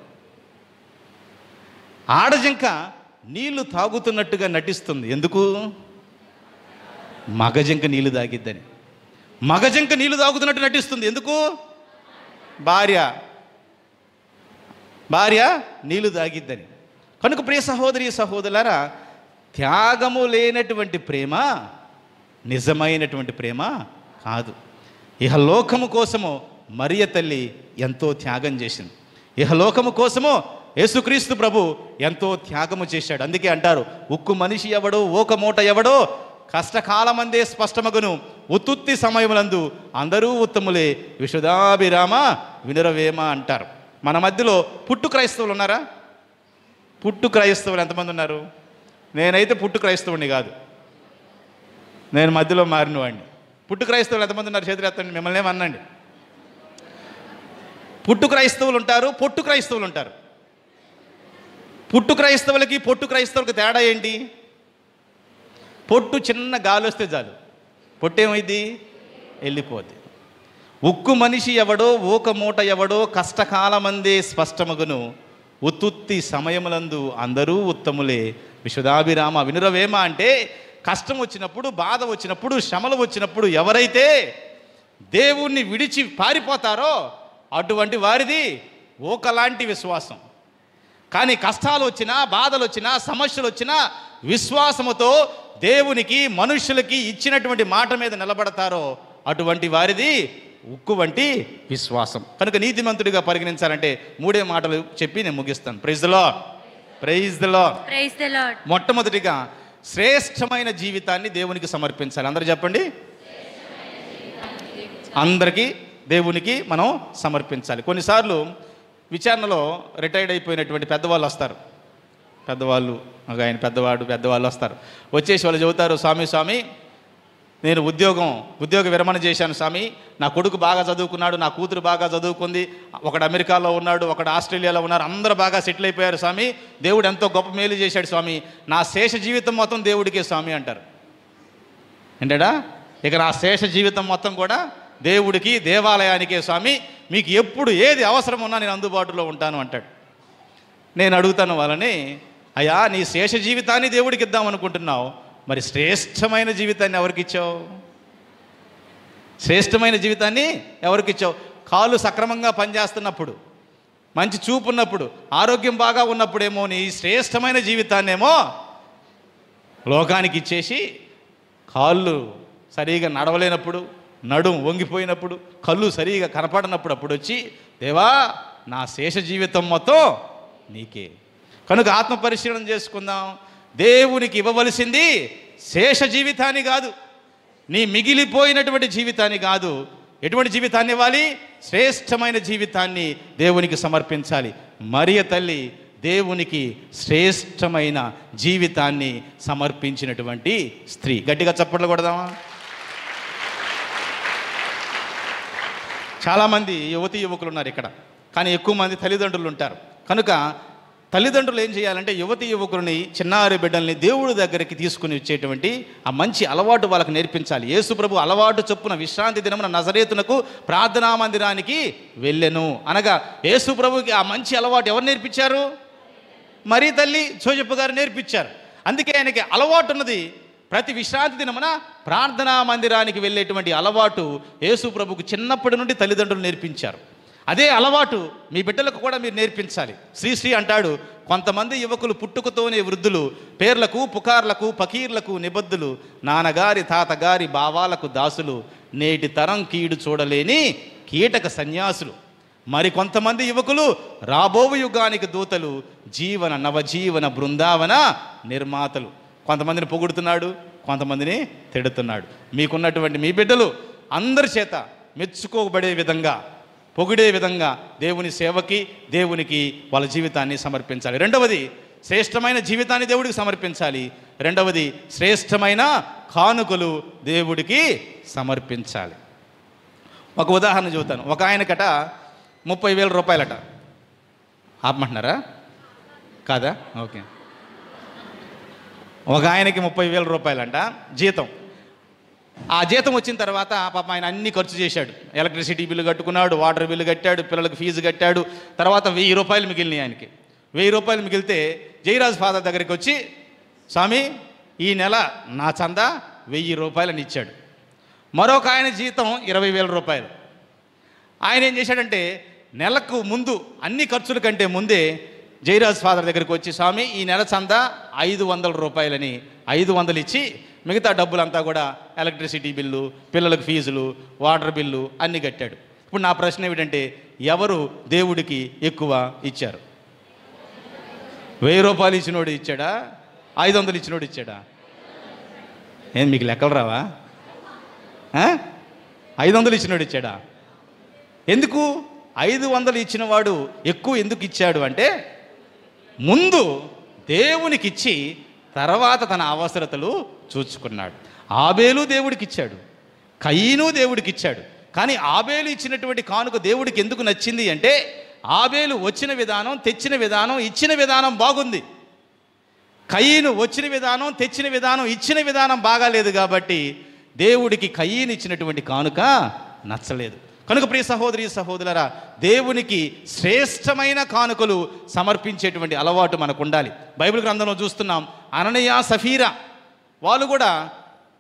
ఆడజింక నీళ్లు తాగుతున్నట్టుగా నటిస్తుంది. ఎందుకు? మగజింక నీళ్లు తాగిద్దని. మగజింక నీళ్లు తాగుతున్నట్టు నటిస్తుంది. ఎందుకు? భార్య నీళ్లు తాగిద్దని. కనుక ప్రియ సహోదరి సహోదరులారా, త్యాగము లేనటువంటి ప్రేమ నిజమైనటువంటి ప్రేమ కాదు. ఇహలోకము కోసము మరియ తల్లి ఎంతో త్యాగం చేసింది. ఇహలోకము కోసము యేసుక్రీస్తు ప్రభు ఎంతో త్యాగము చేశాడు. అందుకే అంటారు, ఉక్కు మనిషి ఎవడో, ఓక మూట ఎవడో, కష్టకాలమందే స్పష్టమగును, ఉత్తుత్తి సమయములందు అందరూ ఉత్తములే, విశుధాభిరామ వినురవేమ అంటారు. మన మధ్యలో పుట్టు క్రైస్తవులు ఉన్నారా? పుట్టు క్రైస్తవులు ఎంతమంది ఉన్నారు? నేనైతే పుట్టు క్రైస్తవుని కాదు, నేను మధ్యలో మారిన వాడిని. పుట్టు క్రైస్తవులు ఎంతమంది ఉన్నారు? చేతులు ఎత్తండి, మిమ్మల్ని ఏమన్నండి. పుట్టు క్రైస్తవులు ఉంటారు, పొట్టు క్రైస్తవులు ఉంటారు. పుట్టు క్రైస్తవులకి పొట్టు క్రైస్తవులకి తేడా ఏంటి? పొట్టు చిన్న గాలి వస్తే చాలు, పొట్టేమైంది? వెళ్ళిపోద్ది. ఉక్కు మనిషి ఎవడో, ఓక మూట ఎవడో, కష్టకాలమందే స్పష్టమగును, ఉత్తుత్తి సమయములందు అందరూ ఉత్తములే, విశుధాభిరామ వినురవేమ అంటే కష్టం వచ్చినప్పుడు, బాధ వచ్చినప్పుడు, శ్రమలు వచ్చినప్పుడు ఎవరైతే దేవుణ్ణి విడిచి పారిపోతారో అటువంటి వారిది ఓకలాంటి విశ్వాసం. కానీ కష్టాలు వచ్చినా, బాధలు వచ్చినా, సమస్యలు వచ్చినా విశ్వాసముతో దేవునికి, మనుషులకి ఇచ్చినటువంటి మాట మీద నిలబడతారో అటువంటి వారిది ఉక్కు వంటి విశ్వాసం. కనుక నీతిమంతుడిగా పరిగణించాలంటే మూడే మాటలు చెప్పి నేను ముగిస్తాను. Praise the lord, praise the lord, praise the lord. మొట్టమొదటిగా శ్రేష్టమైన జీవితాన్ని దేవునికి సమర్పించాలి. అందరూ చెప్పండి, అందరికీ దేవునికి మనం సమర్పించాలి. కొన్నిసార్లు విచారణలో రిటైర్డ్ అయిపోయినటువంటి పెద్దవాళ్ళు వస్తారు. ఆయన పెద్దవాళ్ళు వస్తారు. వచ్చేసి వాళ్ళు చెబుతారు, స్వామి నేను ఉద్యోగ విరమణ చేశాను స్వామి, నా కొడుకు బాగా చదువుకున్నాడు, నా కూతురు బాగా చదువుకుంది, ఒకడు అమెరికాలో ఉన్నాడు, ఒకడు ఆస్ట్రేలియాలో ఉన్నారు, అందరూ బాగా సెటిల్ అయిపోయారు స్వామి, దేవుడు ఎంతో గొప్ప మేలు చేశాడు స్వామి, నా శేష జీవితం మొత్తం దేవుడికే స్వామి అంటారు. ఏంటడా? ఇక నా శేష జీవితం మొత్తం కూడా దేవుడికి, దేవాలయానికే స్వామి, మీకు ఎప్పుడు ఏది అవసరం ఉన్నా నేను అందుబాటులో ఉంటాను అంటాడు. నేను అడుగుతాను వాళ్ళని, అయ్యా నీ శేష జీవితాన్ని దేవుడికి ఇద్దాం అనుకుంటున్నావు, మరి శ్రేష్టమైన జీవితాన్ని ఎవరికి ఇచ్చావు? శ్రేష్టమైన జీవితాన్ని ఎవరికి ఇచ్చావు? కాళ్ళు సక్రమంగా పనిచేస్తున్నప్పుడు, మంచి చూపు ఉన్నప్పుడు, ఆరోగ్యం బాగా ఉన్నప్పుడేమో నీ శ్రేష్టమైన జీవితాన్నేమో లోకానికి ఇచ్చేసి కాళ్ళు సరిగా నడవలేనప్పుడు, నడుం వంగిపోయినప్పుడు, కళ్ళు సరిగా కనపడనప్పుడు అప్పుడు వచ్చి, దేవా నా శేష జీవితం మొత్తం నీకే. కనుక ఆత్మ పరిశీలన చేసుకుందాం. దేవునికి ఇవ్వవలసింది శేష జీవితాన్ని కాదు, నీ మిగిలిపోయినటువంటి జీవితాన్ని కాదు. ఎటువంటి జీవితాన్ని ఇవ్వాలి? శ్రేష్టమైన జీవితాన్ని దేవునికి సమర్పించాలి. మరియ తల్లి దేవునికి శ్రేష్టమైన జీవితాన్ని సమర్పించినటువంటి స్త్రీ. గట్టిగా చప్పట్లు కొడదామా? చాలామంది యువతీ యువకులు ఉన్నారు ఇక్కడ, కానీ ఎక్కువ మంది తల్లిదండ్రులు ఉంటారు. కనుక తల్లిదండ్రులు ఏం చేయాలంటే యువతీ యువకులని, చిన్నారి బిడ్డల్ని దేవుడి దగ్గరికి తీసుకుని వచ్చేటువంటి ఆ మంచి అలవాటు వాళ్ళకి నేర్పించాలి. యేసు ప్రభు అలవాటు చొప్పున విశ్రాంతి దినమున నజరేతునకు ప్రార్థనా మందిరానికి వెళ్ళెను అనగా యేసు ప్రభుకి ఆ మంచి అలవాటు ఎవరు నేర్పించారు? మరీ తల్లి జోజప్ప గారు నేర్పించారు. అందుకే ఆయనకి అలవాటు ఉన్నది. ప్రతి విశ్రాంతి దినమున ప్రార్థనా మందిరానికి వెళ్ళేటువంటి అలవాటు యేసు ప్రభుకు చిన్నప్పటి నుండి తల్లిదండ్రులు నేర్పించారు. అదే అలవాటు మీ బిడ్డలకు కూడా మీరు నేర్పించాలి. శ్రీశ్రీ అంటాడు, కొంతమంది యువకులు పుట్టుకతోనే వృద్ధులు, పేర్లకు పుకార్లకు పకీర్లకు నిబద్ధులు, నాన్నగారి తాతగారి భావాలకు దాసులు, నేటి తరం కీడు చూడలేని కీటక సన్యాసులు. మరి కొంతమంది యువకులు రాబోవు యుగానికి దూతలు, జీవన నవజీవన బృందావన నిర్మాతలు. కొంతమందిని పొగుడుతున్నాడు, కొంతమందిని తిడుతున్నాడు. మీకున్నటువంటి మీ బిడ్డలు అందరి చేత మెచ్చుకోబడే విధంగా, పొగిడే విధంగా దేవుని సేవకి, దేవునికి వాళ్ళ జీవితాన్ని సమర్పించాలి. రెండవది, శ్రేష్టమైన జీవితాన్ని దేవుడికి సమర్పించాలి. రెండవది, శ్రేష్టమైన కానుకలు దేవుడికి సమర్పించాలి. ఒక ఉదాహరణ చెబుతాను. ఒక ఆయనకట 30,000 రూపాయలట. ఆపమంటున్నారా? కాదా? ఓకే. ఒక ఆయనకి 30,000 రూపాయలంట జీతం. ఆ జీతం వచ్చిన తర్వాత పాపం ఆయన అన్ని ఖర్చు చేశాడు. ఎలక్ట్రిసిటీ బిల్లు కట్టుకున్నాడు, వాటర్ బిల్లు కట్టాడు, పిల్లలకు ఫీజు కట్టాడు. తర్వాత 1,000 రూపాయలు మిగిలినాయి ఆయనకి. 1,000 రూపాయలు మిగిలితే జయరాజ్ ఫాదర్ దగ్గరికి వచ్చి, స్వామి ఈ నెల నా చందా 1,000 రూపాయలని ఇచ్చాడు. మరొక ఆయన జీతం 20,000 రూపాయలు. ఆయన ఏం చేశాడంటే నెలకు ముందు అన్ని ఖర్చుల కంటే ముందే జయరాజ్ ఫాదర్ దగ్గరికి వచ్చి, స్వామి ఈ నెల చందా 500 రూపాయలని 500 ఇచ్చి మిగతా డబ్బులంతా కూడా ఎలక్ట్రిసిటీ బిల్లు, పిల్లలకు ఫీజులు, వాటర్ బిల్లు అన్నీ కట్టాడు. ఇప్పుడు నా ప్రశ్న ఏమిటంటే, ఎవరు దేవుడికి ఎక్కువ ఇచ్చారు? 1,000 రూపాయలు ఇచ్చినోడు ఇచ్చాడా? 500 ఇచ్చినోడు ఇచ్చాడా? ఏం మీకు లెక్కలు రావా? 500 ఇచ్చినోడు ఇచ్చాడా? ఎందుకు 500 ఇచ్చిన వాడు ఎక్కువ ఎందుకు ఇచ్చాడు అంటే, ముందు దేవునికి ఇచ్చి తర్వాత తన అవసరతలు చూచుకున్నాడు. ఆబేలు దేవుడికి ఇచ్చాడు, కయీను దేవుడికి ఇచ్చాడు. కానీ ఆబేలు ఇచ్చినటువంటి కానుక దేవుడికి ఎందుకు నచ్చింది అంటే, ఆబేలు వచ్చిన విధానం, తెచ్చిన విధానం, ఇచ్చిన విధానం బాగుంది. కయీను వచ్చిన విధానం, తెచ్చిన విధానం, ఇచ్చిన విధానం బాగాలేదు కాబట్టి దేవుడికి కయీను ఇచ్చినటువంటి కానుక నచ్చలేదు. కనుక ప్రియ సహోదరి సహోదరులారా, దేవునికి శ్రేష్టమైన కానుకలు సమర్పించేటువంటి అలవాటు మనకు ఉండాలి. బైబిల్ గ్రంథంలో చూస్తున్నాం, అననీయ సఫీరా వాళ్ళు కూడా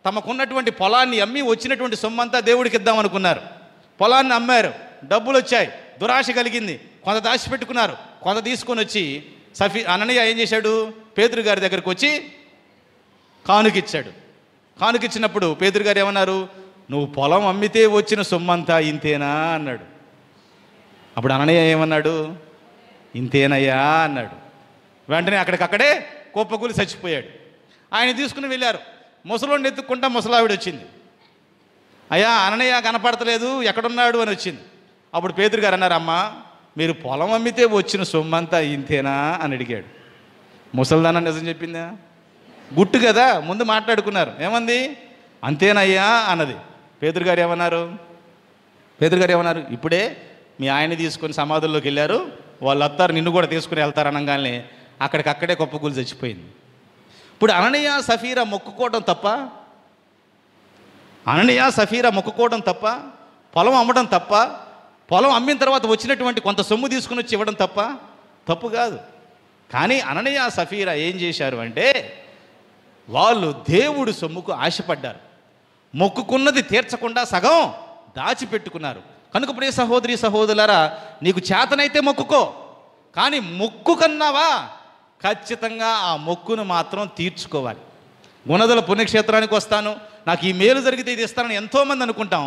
తమకున్నటువంటి పొలాన్ని అమ్మి వచ్చినటువంటి సొమ్మంతా దేవుడికి ఇద్దామనుకున్నారు. పొలాన్ని అమ్మారు, డబ్బులు వచ్చాయి, దురాశ కలిగింది, కొంత దాచిపెట్టుకున్నారు. కొంత తీసుకొని వచ్చి అననీయ ఏం చేశాడు? పేతురు గారి దగ్గరికి వచ్చి కానుకిచ్చాడు. కానుకిచ్చినప్పుడు పేతురు గారు ఏమన్నారు? నువ్వు పొలం అమ్మితే వచ్చిన సొమ్మంతా ఇంతేనా అన్నాడు. అప్పుడు అననీయ ఏమన్నాడు? ఇంతేనయ్యా అన్నాడు. వెంటనే అక్కడికక్కడే కుప్పకూలి చచ్చిపోయాడు. ఆయన తీసుకుని వెళ్ళారు. ముసలోడిని ఎత్తుక్కుంటా ముసలావిడ వచ్చింది. అయ్యా అననీయ కనపడతలేదు, ఎక్కడున్నాడు అని వచ్చింది. అప్పుడు పేతురు గారు అన్నారు, అమ్మా మీరు పొలం అమ్మితే వచ్చిన సొమ్మంతా ఇంతేనా అని అడిగాడు. ముసల్దాన నిజం చెప్పిందా? గుట్టు కదా, ముందు మాట్లాడుకున్నారు. ఏమంది? అంతేనయ్యా అన్నది. పేతురు గారు ఏమన్నారు? ఇప్పుడే మీ ఆయన్ని తీసుకొని సమాధుల్లోకి వెళ్ళారు, వాళ్ళు వస్తారు, నిన్ను కూడా తీసుకుని వెళ్తారు అనగానే అక్కడికక్కడే కుప్పకూలి చచ్చిపోయింది. ఇప్పుడు అననీయ సఫీరా మొక్కుకోవడం తప్ప? అననీయ సఫీరా మొక్కుకోవడం తప్ప? పొలం అమ్మడం తప్ప? పొలం అమ్మిన తర్వాత వచ్చినటువంటి కొంత సొమ్ము తీసుకుని వచ్చి ఇవ్వడం తప్ప? తప్పు కాదు. కానీ అననీయ సఫీరా ఏం చేశారు అంటే, వాళ్ళు దేవుడు సొమ్ముకు ఆశపడ్డారు. మొక్కుకున్నది తీర్చకుండా సగం దాచిపెట్టుకున్నారు. కనుక ప్రియ సహోదరి సహోదరులారా, నీకు చేతనైతే మొక్కుకో, కానీ మొక్కు కన్నావా ఖచ్చితంగా ఆ మొక్కును మాత్రం తీర్చుకోవాలి. గుణదల పుణ్యక్షేత్రానికి వస్తాను, నాకు ఈ మేలు జరిగితే ఇది ఇస్తానని ఎంతోమంది అనుకుంటాం.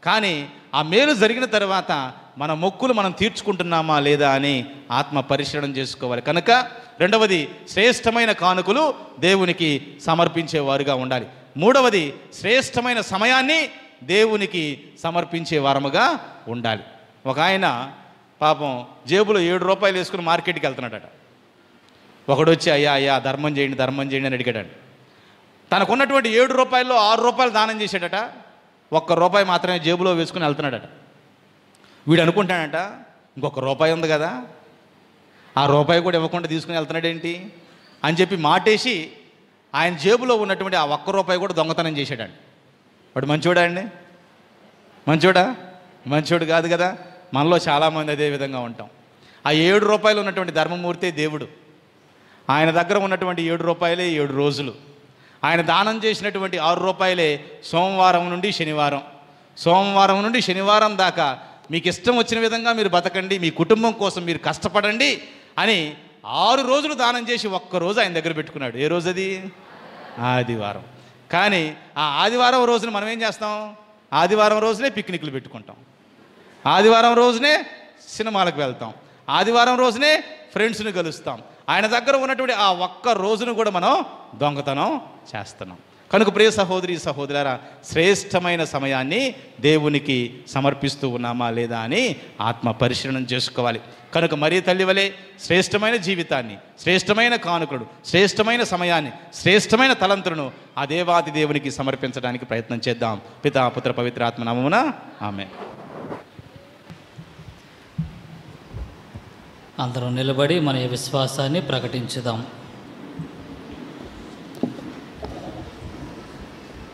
కానీ ఆ మేలు జరిగిన తర్వాత మన మొక్కులు మనం తీర్చుకుంటున్నామా లేదా అని ఆత్మ పరిశీలన చేసుకోవాలి. కనుక రెండవది, శ్రేష్టమైన కానుకలు దేవునికి సమర్పించేవారుగా ఉండాలి. మూడవది, శ్రేష్టమైన సమయాన్ని దేవునికి సమర్పించే వారముగా ఉండాలి. ఒక ఆయన పాపం జేబులో 7 రూపాయలు వేసుకుని మార్కెట్కి వెళ్తున్నాడట. ఒకడు వచ్చి అయ్యా ధర్మం చేయండి అని అడిగాడు. తనకున్నటువంటి 7 రూపాయల్లో 6 రూపాయలు దానం చేశాడట. 1 రూపాయి మాత్రమే జేబులో వేసుకుని వెళ్తున్నాడట. వీడు అనుకుంటాడట, ఇంకొక రూపాయి ఉంది కదా, ఆ రూపాయి కూడా ఇవ్వకుండా తీసుకుని వెళ్తున్నాడేంటి అని చెప్పి మాటేసి ఆయన జేబులో ఉన్నటువంటి ఆ 1 రూపాయి కూడా దొంగతనం చేశాడండి. వాడు మంచోడా అండి? మంచోడు కాదు కదా. మనలో చాలామంది అదే విధంగా ఉంటాం. ఆ 7 రూపాయలు ఉన్నటువంటి ధర్మమూర్తే దేవుడు. ఆయన దగ్గర ఉన్నటువంటి 7 రూపాయలే 7 రోజులు. ఆయన దానం చేసినటువంటి 6 రూపాయలే సోమవారం నుండి శనివారం దాకా మీకు ఇష్టం వచ్చిన విధంగా మీరు బతకండి, మీ కుటుంబం కోసం మీరు కష్టపడండి అని 6 రోజులు దానం చేసి 1 రోజు ఆయన దగ్గర పెట్టుకున్నాడు. ఏ రోజు అది? ఆదివారం. కానీ ఆ ఆదివారం రోజున మనం ఏం చేస్తాం? ఆదివారం రోజునే పిక్నిక్లు పెట్టుకుంటాం, ఆదివారం రోజునే సినిమాలకు వెళ్తాం, ఆదివారం రోజునే ఫ్రెండ్స్ని కలుస్తాం. ఆయన దగ్గర ఉన్నటువంటి ఆ 1 రోజును కూడా మనం దొంగతనం చేస్తున్నాం. కనుక ప్రియ సహోదరి సహోదరులారా, శ్రేష్టమైన సమయాన్ని దేవునికి సమర్పిస్తూ ఉన్నామా లేదా అని ఆత్మ పరిశీలన చేసుకోవాలి. కనుక మరీ తల్లి వలె శ్రేష్టమైన జీవితాన్ని, శ్రేష్టమైన కానుకలు, శ్రేష్టమైన సమయాన్ని, శ్రేష్టమైన తలంతులను ఆ దేవాది దేవునికి సమర్పించడానికి ప్రయత్నం చేద్దాం. పితా పుత్ర పవిత్ర ఆత్మ నామమున ఆమేన్. అందరూ నిలబడి మన విశ్వాసాన్ని ప్రకటించుదాం.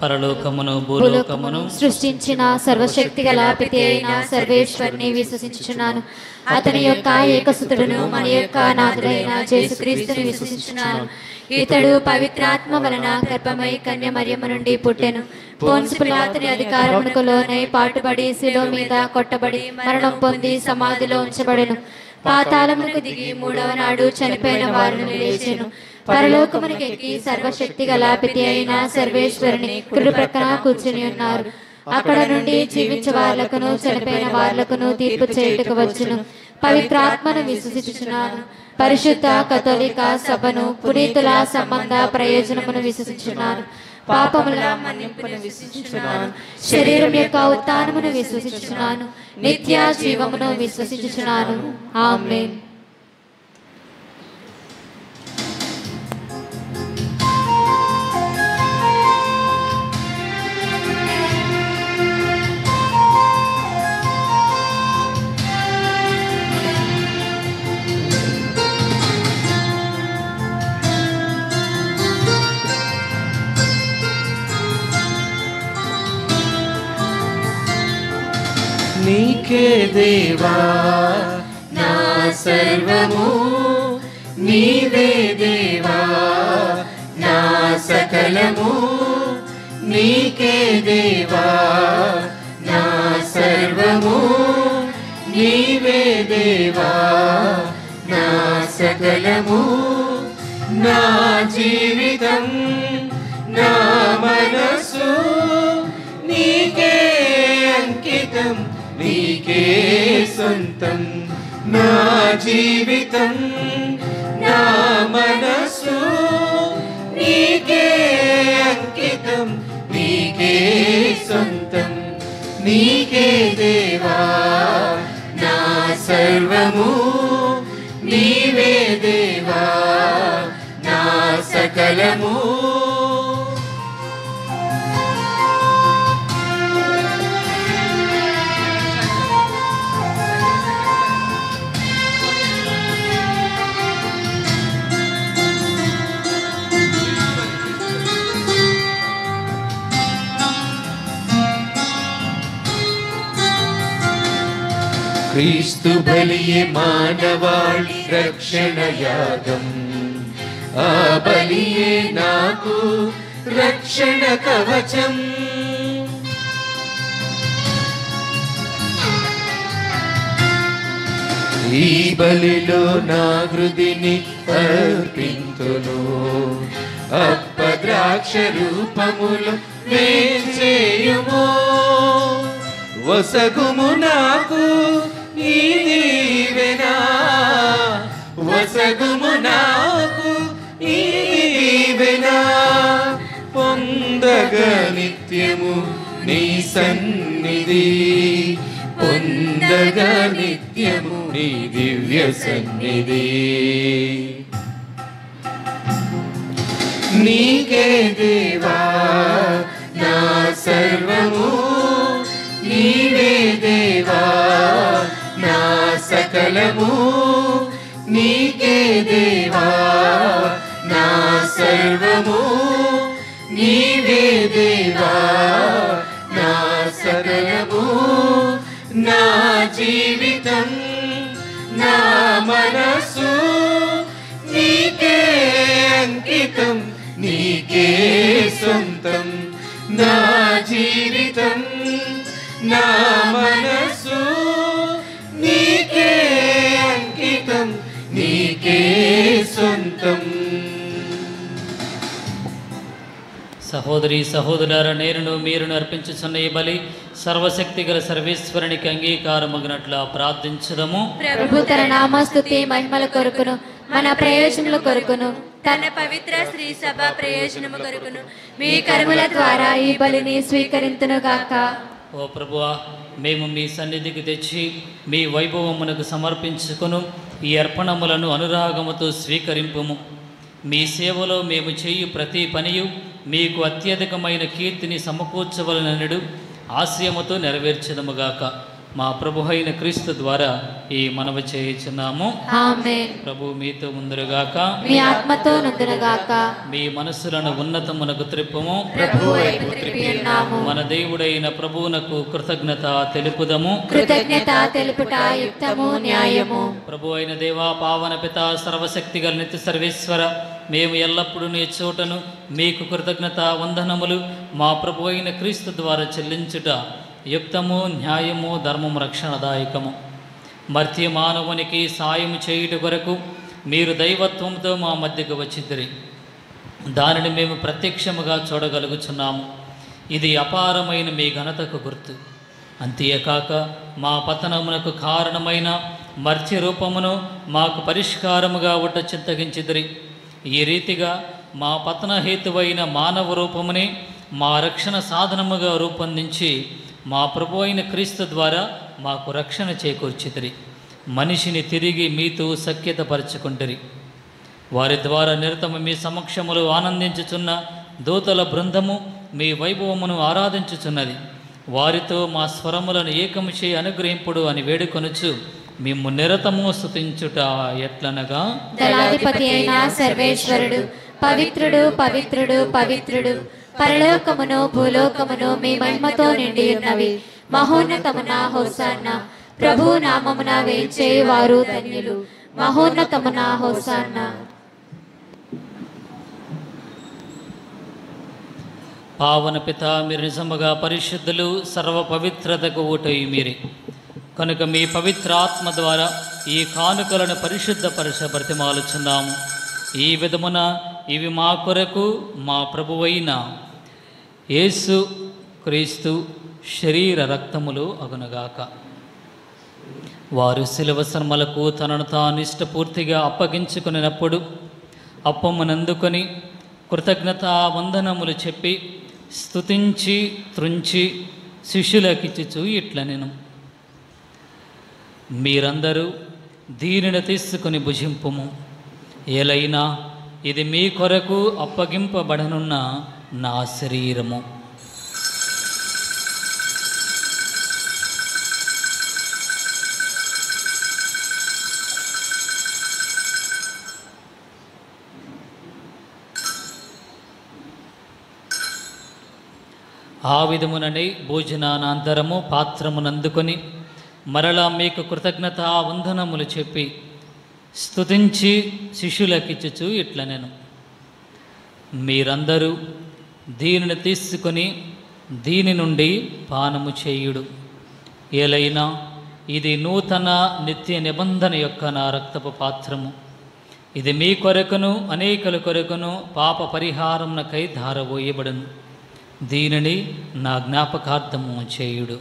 పరలోకమును భూలోకమును సృష్టించిన సర్వశక్తి గల పిత అయిన సర్వేశ్వరుని విశ్వసించుచున్నాను. అతని యొక్క ఏకసుతుడును మన యొక్క నాథుడైన యేసుక్రీస్తుని విశ్వసించుచున్నాను. ఇతడు పవిత్రాత్మ వలన గర్భమై కన్య మరియమ్మ నుండి పుట్టెను. పోన్సు పిలాతుని అధికారమునకు లోనై పాటుబడి శిలువ మీద కొట్టబడి మరణం పొంది సమాధిలో ఉంచబడెను. పాతాళమునకు దిగి 3వ నాడు చనిపోయిన వారిని లేచెను. పరలోకమునకు ఎక్కి సర్వశక్తి గల పిత అయిన సర్వేశ్వరుని కుడి ప్రక్కన కూర్చుని ఉన్నారు. అక్కడ నుండి జీవించే వారులకును చనిపోయిన వారులకును తీర్పు చేయుటకు వచ్చును. పవిత్రాత్మను విశ్వసించుచున్నాను. పరిశుద్ధ కథోలిక సభను, పునీతుల సంబంధ ప్రయోజనమును విశ్వసించున్నాను. పాపముల మన్నింపును విశ్వసించుచున్నాను. శరీరం యొక్క ఉత్థానమును విశ్వసించుచున్నాను. నిత్య జీవమును విశ్వసించుచున్నాను. ఆమేన్. నీకే దేవా నా సర్వము, నీవే దేవా నా సకలము. నీకే దేవా నా సర్వము, నీవే దేవా నా సకలము. నా జీవితం నా మనసు నీకే అంకితం, నీకే సొంతం. నా జీవితం నా మనసు నీకే అంకితం, నీకే సొంతం. నీకే దేవా నా సర్వము, నీవే దేవా నా సకలము. క్రీస్తు బలియే మానవాళి రక్షణ యాగం, ఆ బలియే నాకు రక్షణ కవచం. ఈ బలిలో నా హృదిని అర్పింతును, అప్పద్రాక్ష రూపములు వేంచేయుము. వసగుము నాకు ఈ దీవెన, వసగుము నాకు ఈ దీవెన. పొందగ నిత్యము నీ సన్నిధి, పొందగ నిత్యము నీ దివ్య సన్నిధి. నీకే దేవా నా సర్వము, నీవే దేవా నా సకలము. నీకే దేవా నా సర్వము, నీవే దేవా నా సకలము. నా జీవితం నా మనసు నీకే అంకితం, నీకే సొంతం. నా జీవితం నా మనసు నీకే అంకితం, నీకే సొంతం. సహోదరి సహోదరులారా, నేరును మీరును అర్పించుచున్న ఈ బలి సర్వశక్తి గల సర్వేశ్వరునికి అంగీకారమగినట్లా ప్రార్థించుదము. ప్రభు తన నామస్తుతి మహిమల కొరకును మన ప్రయోజనముల కొరకును తన పవిత్ర శ్రీ సభ ప్రయోజనము కొరకును మీ కర్మల ద్వారా ఈ బలిని స్వీకరింతును గాక. ఓ ప్రభువా, మేము మీ సన్నిధికి తెచ్చి మీ వైభవమునకు సమర్పించుకును ఈ అర్పణములను అనురాగముతో స్వీకరింపుము. మీ సేవలో మేము చేయు ప్రతి పనియు మీకు అత్యధికమైన కీర్తిని సమకూర్చవలనడు ఆశయముతో నెరవేర్చదముగాక. మా ప్రభు అయిన క్రీస్తు ద్వారా ఈ మనవి చేయుచున్నాము. ఆమేన్. ప్రభు మీతో ముందురుగాక, మీ ఆత్మతో నుందురుగాక. మీ మనస్సులను ఉన్నతమునకు త్రిప్పుము. ప్రభువు వైపు త్రిప్పి ఉన్నాము. మన దేవుడైన ప్రభువునకు కృతజ్ఞత తెలుపుదము. కృతజ్ఞత తెలుపుట యుక్తము న్యాయము. ప్రభు అయిన దేవా, పావన పిత, సర్వశక్తి గల నిత్య సర్వేశ్వర, మేము ఎల్లప్పుడూ నీ చోటను మీకు కృతజ్ఞత వందనములు మా ప్రభు అయిన క్రీస్తు ద్వారా చెల్లించుట యుక్తము, న్యాయము, ధర్మము, రక్షణదాయకము. మర్త్య మానవునికి సాయము చేయుట కొరకు మీరు దైవత్వంతో మా మధ్యకు వచ్చిద్దరి. దానిని మేము ప్రత్యక్షముగా చూడగలుగుచున్నాము. ఇది అపారమైన మీ ఘనతకు గుర్తు. అంతేకాక మా పతనమునకు కారణమైన మర్త్య రూపమును మాకు పరిష్కారముగా ఉట్ట చింతగించిద్దరి. ఈ రీతిగా మా పతన హేతువైన మానవ రూపముని మా రక్షణ సాధనముగా రూపొందించి మా ప్రభు అయిన క్రీస్తు ద్వారా మాకు రక్షణ చేకూర్చితిరి. మనిషిని తిరిగి మీతో సఖ్యతపరచుకుంటురి. వారి ద్వారా నిరతము మీ సమక్షములు ఆనందించుచున్న దూతల బృందము మీ వైభవమును ఆరాధించుచున్నది. వారితో మా స్వరములను ఏకము చేయి అనుగ్రహింపుడు అని వేడుకొనుచు మిమ్ము నిరతము స్తుతించుట ఎట్లనగా, దళాధిపతి అయిన సర్వేశ్వరుడు పవిత్రుడు పవిత్రుడు పవిత్రుడు, పరలోకమును భూలోకమును మీ మహిమతో నిండి ఉన్నవి. మహోన్నతమున హోసాన్న. ప్రభు నామమున వేచేవారు ధన్యులు. మహోన్నతమున హోసాన్న. పావన పిత, మీరు నిజముగా పరిశుద్ధులు, సర్వ పవిత్రతకు ఊటయి మీరే కనుక మీ పవిత్ర ఆత్మ ద్వారా ఈ కానుకలను పరిశుద్ధపరచ బ్రతిమాలుచున్నాము. ఈ విధమున ఇవి మా కొరకు మా ప్రభువైన యేసు క్రీస్తు శరీర రక్తములు అగునుగాక. వారు శిలువ శ్రమలకు తనను తాను ఇష్టపూర్తిగా అప్పగించుకున్నప్పుడు అప్పమునందుకొని కృతజ్ఞతా వందనములు చెప్పి స్తుతించి త్రుంచి శిష్యులకిచ్చుచు ఇట్లనెను, మీరందరూ దీనిని తీసుకుని భుజింపుము. ఏలైనా ఇది మీ కొరకు అప్పగింపబడనున్న నా శరీరము. ఆ విధముననే భోజనానంతరము పాత్రమునందుకొని మరలా మీకు కృతజ్ఞత వందనములు చెప్పి స్తుతించి శిష్యులకిచ్చుచు ఇట్లనెను, మీరందరూ దీనిని తీసుకొని దీని నుండి పానము చేయుడు. ఏలైనా ఇది నూతన నిత్య నిబంధన యొక్క నా రక్తపు పాత్రము. ఇది మీ కొరకును అనేకుల కొరకును పాప పరిహారమునకై ధారపోయబడును. దీనిని నా జ్ఞాపకార్థము చేయుడు.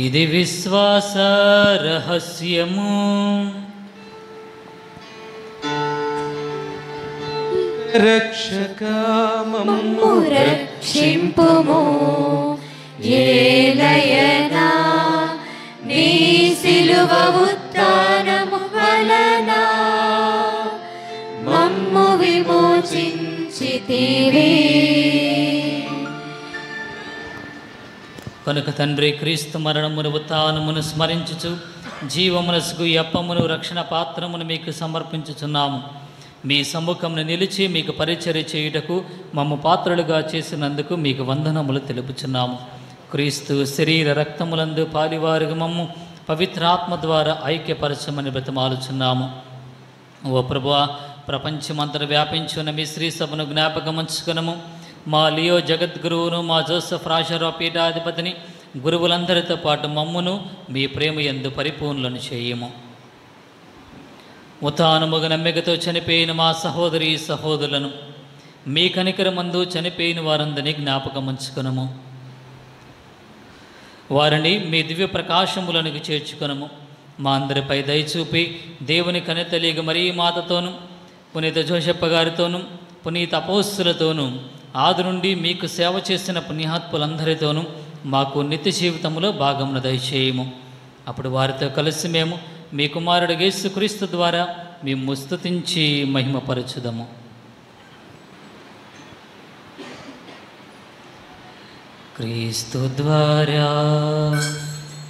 ఇది విశ్వాస రహస్యము. రక్షక మమ్ము రక్షింపుము ఏలయనా నీ సిలువ ఉత్థానము వలన మమ్ము విమోచించితివి. కనుక తండ్రి, క్రీస్తు మరణమును ఉత్థానమును స్మరించుచు జీవమునసుకు ఈ అప్పమును రక్షణ పాత్రమును మీకు సమర్పించుచున్నాము. మీ సమ్ముఖమును నిలిచి మీకు పరిచర్య చేయుటకు మమ్మ పాత్రలుగా చేసినందుకు మీకు వందనములు తెలుపుచున్నాము. క్రీస్తు శరీర రక్తములందు పాలివారుగా మమ్ము పవిత్రాత్మ ద్వారా ఐక్యపరచమని బ్రతమాలుచున్నాము. ఓ ప్రభువా, ప్రపంచమంతట వ్యాపించున్న మీ శ్రీ సభను జ్ఞాపకముంచుకునము. మా లియో జగద్గురువును, మా జోసెఫ్ రాజారావు పీఠాధిపతిని, గురువులందరితో పాటు మమ్మును మీ ప్రేమ యందు పరిపూర్ణులను చేయము. ఉత్థానముగ నమ్మికతో చనిపోయిన మా సహోదరి సహోదరులను మీ కనికరమందు చనిపోయిన వారందరినీ జ్ఞాపకముంచుకునము. వారిని మీ దివ్య ప్రకాశములకు చేర్చుకునము. మా అందరిపై దయచూపి దేవుని కనితలిగ మరీ మాతతోనూ, పునీత జోషప్ప గారితోనూ, పునీత అపోస్తులతోనూ, ఆది నుండి మీకు సేవ చేసిన పుణ్యాత్ములందరితోనూ మాకు నిత్య జీవితంలో భాగమును దయచేయము. అప్పుడు వారితో కలిసి మేము మీ కుమారుడు యేసుక్రీస్తు ద్వారా మేము స్తుతించి మహిమపరచుదము. క్రీస్తు ద్వారా,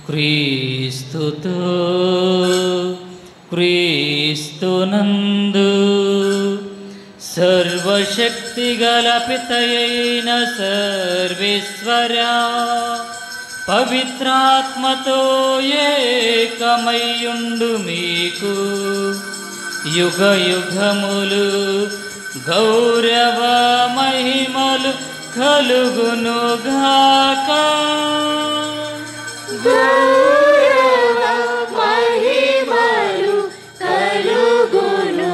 క్రీస్తుతో, క్రీస్తునందు సర్వశక్తిగల పితయైన సర్వేశ్వరా, పవిత్రాత్మతో ఏకమయ్యుండు మీకు యుగ యుగములు గౌరవ మహిమలు కలుగునుగాక. గౌరవ మహిమలు కలుగునుగాక.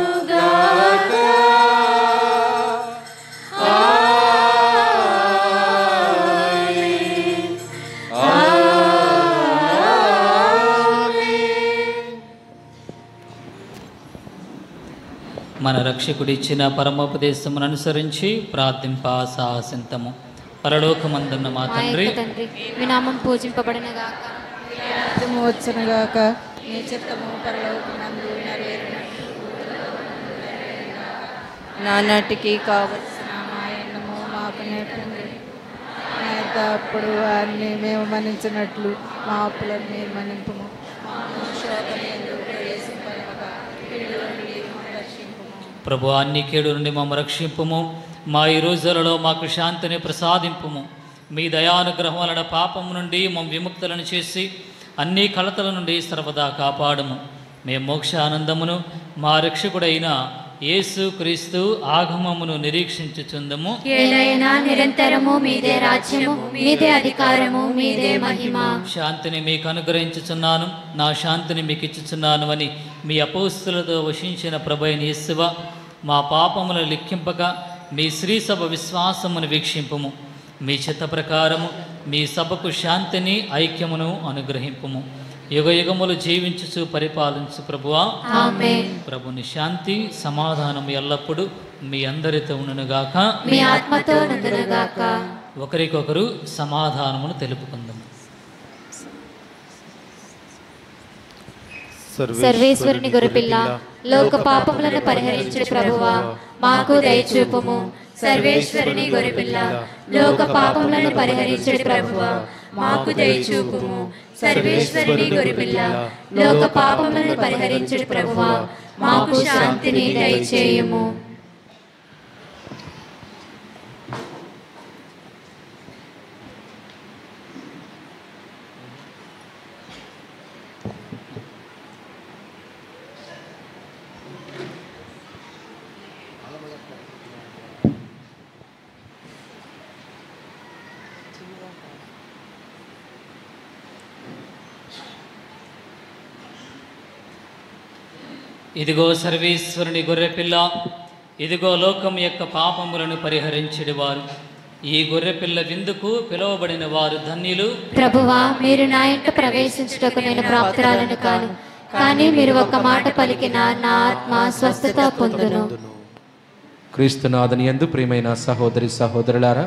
మన రక్షకుడిచ్చిన పరమోపదేశమును అనుసరించి ప్రార్థింప సాహసింతము. పరలోకమందున్న మా తండ్రి, మీ నామం పూజింపబడినగాక, వచ్చునుగాక, నీ చిత్తము పరలోకమందు నెరవేరునట్లు నానాటికి కావలసిన మాయన్నము మాకు నేర్పండి. అప్పుడు వారిని మేము మన్నించినట్లు మా అప్పులను మన్నింపుము. ప్రభు, అన్ని కేడు నుండి మమ్మ రక్షింపుము. మా ఈ రోజులలో మాకు శాంతిని ప్రసాదింపుము. మీ దయానుగ్రహం వలన పాపము నుండి మమ్మ విముక్తులను చేసి అన్ని కలతల నుండి సర్వదా కాపాడుము. మేము మోక్ష ఆనందమును మా రక్షకుడైన యేసు క్రీస్తు ఆగమమును నిరీక్షించుచుందము. ఏలైనా నిరంతరము మీదే రాజ్యము, మీదే అధికారము, మీదే మహిమ. శాంతిని మీకు అనుగ్రహించుచున్నాను, నా శాంతిని మీకు ఇచ్చుచున్నాను అని మీ అపోస్తులతో వశించిన ప్రభైన యేసువ, మా పాపములను లెక్కింపక మీ శ్రీ సభ విశ్వాసమును వీక్షింపుము. మీ చిత్త ప్రకారము మీ సభకు శాంతిని ఐక్యమును అనుగ్రహింపుము. యుగ యుగములు జీవించుచు పరిపాలించు ప్రభువా. ఆమేన్. ప్రభుని శాంతి సమాధానం ఎల్లప్పుడూ మీ అందరితో ఉండునుగాక, మీ ఆత్మతో నుండునుగాక. ఒకరికొకరు సమాధానమును తెలుపుకుందాం. సర్వేశ్వరుని గొర్రెపిల్ల, లోక పాపములను పరిహరించు ప్రభువా, మాకు దయచూపుము. సర్వేశ్వరుని గొర్రెపిల్ల, లోక పాపములను పరిహరించు ప్రభువా, మాకు దయచూపుము. సర్వేశ్వరుని గొర్రెపిల్ల, లోక పాపములను పరిహరించు ప్రభువా, మాకు శాంతిని దయచేయుము. ఇదిగో సర్వేశ్వరుని గొర్రెపిల్ల, ఇదిగో లోకం యొక్క పాపములను పరిహరించెడివారు. ఈ గొర్రెపిల్ల విందుకు పిలువబడిన వారు ధన్యులు. ప్రభువా, మీరు నా ఇంట ప్రవేశించుటకు నేను ప్రాప్తురాలను కాను, కానీ మీరు ఒక్క మాట పలికిన నా ఆత్మ స్వస్థత పొందును. క్రీస్తునాథుని యందు ప్రియమైన సహోదరి సహోదరులారా,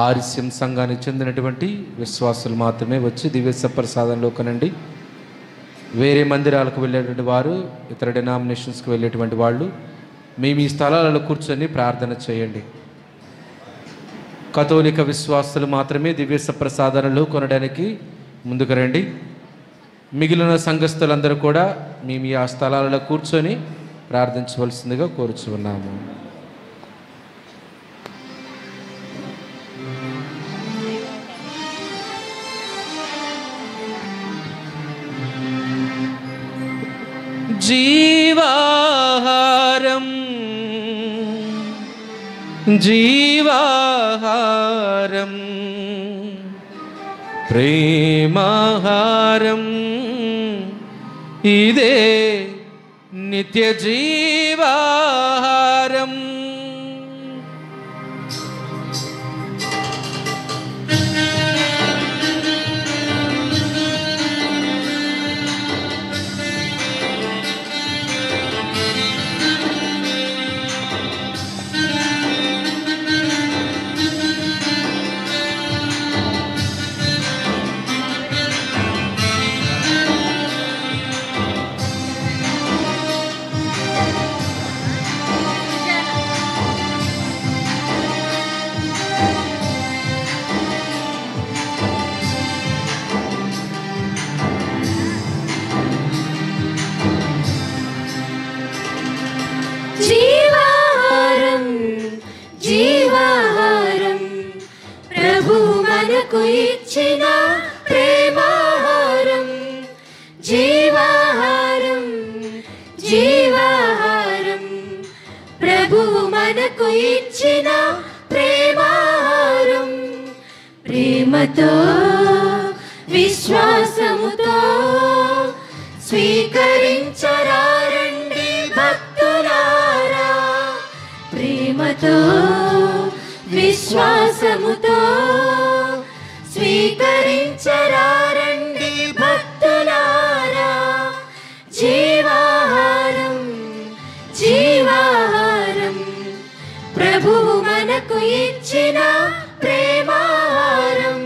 ఆర్ఎస్ఎం సంఘానికి చెందినటువంటి విశ్వాసులు మాత్రమే వచ్చి దివ్య సప్రసాదంలో కనండి. వేరే మందిరాలకు వెళ్ళేటువంటి వారు, ఇతర డినామినేషన్స్కి వెళ్ళేటువంటి వాళ్ళు మీ మీ స్థలాలలో కూర్చొని ప్రార్థన చేయండి. కథోలిక విశ్వాసులు మాత్రమే దివ్య సప్రసాదాలలో కొనడానికి ముందుకు రండి. మిగిలిన సంఘస్థులందరూ కూడా మీ మీ ఆ స్థలాలలో కూర్చొని ప్రార్థించవలసిందిగా కోరుచున్నాము. జీవాహారం జీవాహారం ప్రేమాహారం ఇదే నిత్య జీవాహారం. జీవాహారం జీవాహారం ప్రభు మనకు ఇచ్చిన ప్రేమాహారం. జీవాహారం జీవాహారం ప్రభు మనకు ఇచ్చిన ప్రేమాహారం. ప్రేమతో విశ్వాసముతో స్వీకరించరారండి భక్తులారా. ప్రేమతో విశ్వాసముతో స్వీకరించరారండి భక్తులారా. జీవాహారం జీవాహారం ప్రభువు మనకు ఇచ్చిన ప్రేమాహారం.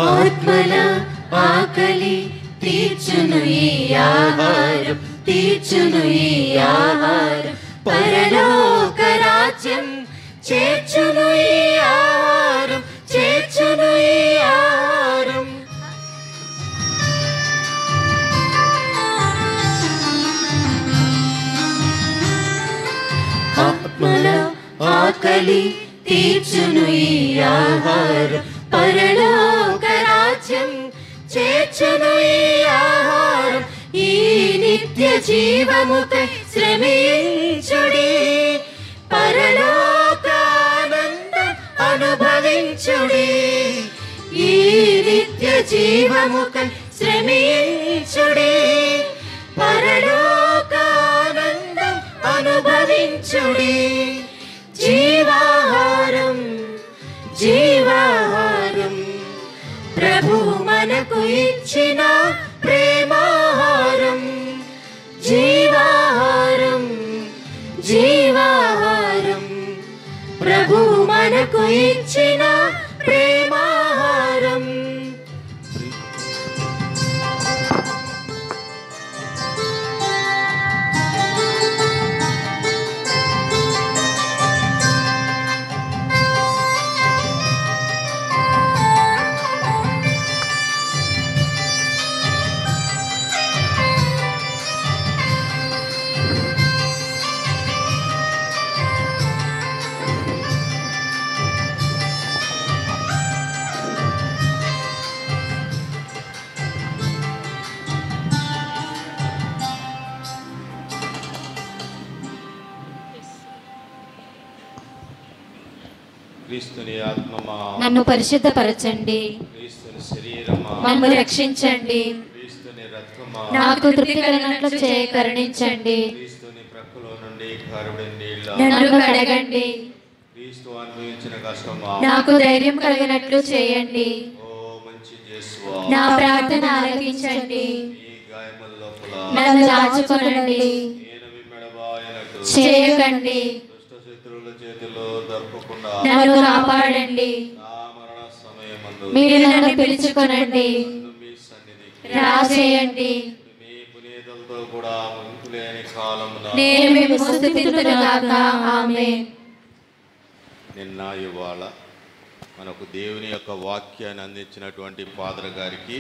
ఆత్మల ఆకలి తీర్చును ఈ ఆహారం, తీర్చును ఈ ఆహారం. పరలోక రాజ్యం చేర్చును ఈ ఆహారం, చేర్చును ఈ ఆహారం. ఆత్మల ఆకలి తీర్చును ఈ ఆహారం, పరలోక రాజ్యం చేర్చును ఈ ఆహారం. ఈ నిత్య జీవముకై శ్రమించుడి, పరలోకానందం అనుభవించుడి. ఈ నిత్య జీవముకై శ్రమించుడి, పరలోకానందం అనుభవించుడి. జీవాహారం జీవాహారం ప్రభు మనకు ఇచ్చిన ప్రేమాహారం. జీవాహారం జీవాహారం ప్రభు మనకు ఇచ్చిన ప్రేమాహారం. క్రీస్తుని ఆత్మమా నన్ను పరిశుద్ధపరచండి. క్రీస్తుని శరీరమా నన్ను రక్షించండి. క్రీస్తుని రక్తమా నాకు తృప్తి కలిగినట్లు చేయ కరుణించండి. క్రీస్తుని ప్రక్కలో నుండి కారుడిన నీళ్ళ నన్ను కడగండి. క్రీస్తు అనుభవించిన కష్టమా నాకు ధైర్యం కలిగినట్లు చేయండి. ఓ మంచి యేసువా నా ప్రార్థన ఆలకించండి. ఈ గాయముల లోపల నన్ను దాచుకొనండి. నేను విమ్మెడబాయనట్టు చేయకండి. దుష్ట శత్రువుల చేతిలో దొరకకుండా నన్ను కాపాడండి. నా మరణ సమయమందు మీరు నన్ను పిలుచుకొనండి. మీ సన్నిధికి రాచేయండి. మీ పునీతులతో కూడా ముగింపులేని కాలమున నేను మీకు స్తుతింతునుగాక. ఆమేన్. నిన్న ఇవాళ మనకు దేవుని యొక్క వాక్యాన్ని అందించినటువంటి ఫాదర్ గారికి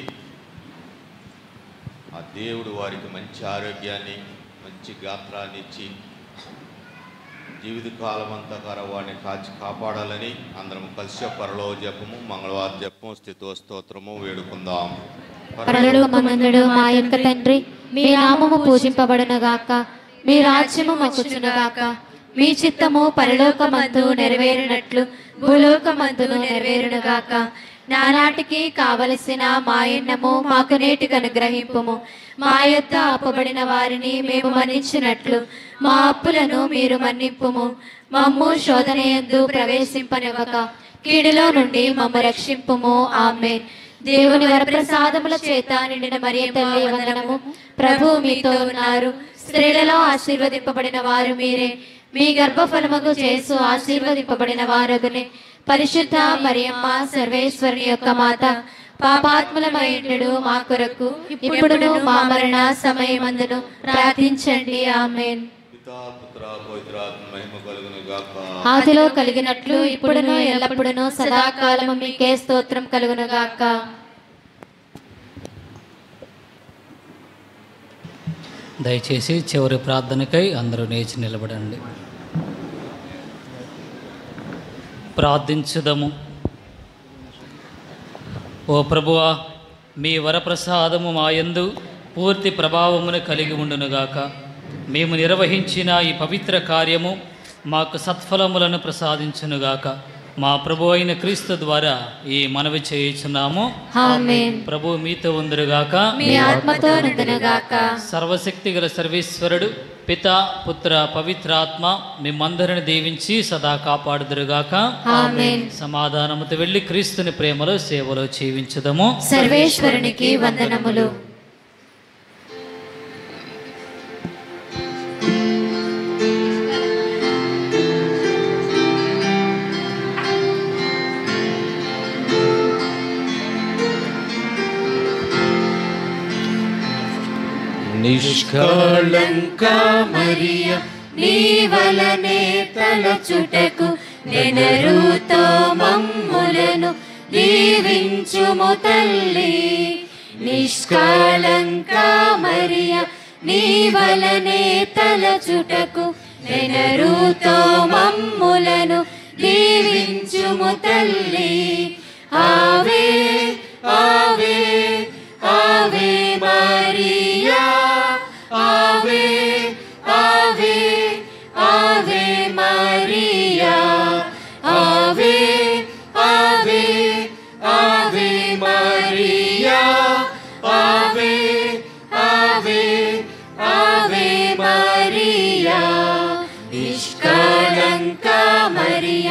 ఆ దేవుడు వారికి మంచి ఆరోగ్యాన్ని మంచి గాత్రాన్ని ఇచ్చి జీవితకాలం అంతా వారిని కాపాడాలని అందరం కలిసి పరలో జపము మంగళవారం జపము స్థితో స్తోత్రము వేడుకుందాం. పరలోకమందుడు మా యొక్క తండ్రి, మీ నామము పూజింపబడునుగాక. మీ రాజ్యము వచ్చునుగాక. మీ చిత్తము పరలోకమందు నెరవేరినట్లు భూలోకమందును నెరవేరునుగాక. నానాటికి కావలసిన మాయన్నము మాకు నేటికి అనుగ్రహింపుము. మా యొద్ద అప్పబడిన వారిని మేము మన్నించినట్లు మా అప్పులను మీరు మన్నింపుము. మమ్ము శోధనయందు ప్రవేశింపనివ్వక కీడులో నుండి మమ్ము రక్షింపుము. ఆమేన్. దేవుని వరప్రసాదముల చేత నిండిన మరియ తల్లి వందనము. ప్రభు మీతో ఉన్నారు. స్త్రీలలో ఆశీర్వదింపబడిన వారు మీరే. మీ గర్భఫలముకు చేసు ఆశీర్వదింపబడిన వారగునే. పరిశుద్ధ మరియమ్మ సర్వేశ్వరుని యొక్క మాత, పాపాత్ములమైనడు మా కొరకు ఇప్పుడును మా మరణ సమయమందును ప్రార్థించండి. ఆమేన్. పితా పుత్ర పవిత్రాత్మ మహిమ కలుగును గాక. ఆదిలో కలిగినట్లు ఇప్పుడును ఎల్లప్పుడును సదాకాలము మీకే స్తోత్రం కలుగునుగాక. దయచేసి చివరి ప్రార్థనకై అందరూ లేచి నిలబడండి. ప్రార్థించుదము. ఓ ప్రభువా, మీ వరప్రసాదము మా యందు పూర్తి ప్రభావమును కలిగి ఉండునుగాక. మేము నిర్వహించిన ఈ పవిత్ర కార్యము మాకు సత్ఫలములను ప్రసాదించునుగాక. మా ప్రభు అయిన క్రీస్తు ద్వారా ఈ మనవి చేయుచున్నాము. ఆమేన్. ప్రభు మీతో ఉందురుగాక. మీ ఆత్మతో నుండునుగాక. సర్వశక్తి గల సర్వేశ్వరుడు పితా పుత్ర పవిత్రాత్మ మిమ్మందరిని దీవించి సదా కాపాడుదురుగాక. ఆమేన్. సమాధానముతో వెళ్ళి క్రీస్తుని ప్రేమలో సేవలో జీవించుదము. సర్వేశ్వరునికి వందనములు. నిష్కళంక మరియ నీ వలనే తలచుటకు నెనరుతో మమ్ములను దీవించుము తల్లి. నిష్కళంక మరియ నీ వలనే తలచుటకు నెనరుతో మమ్ములను దీవించుము తల్లి. ఆవే ఆవే ఆవే మరియా, ఆవే ఆవే ఆవే మరియా, ఆవే ఆవే ఆవే మరియా, ఆవే ఆవే ఆవే మరియా. నిష్కళంక మరియ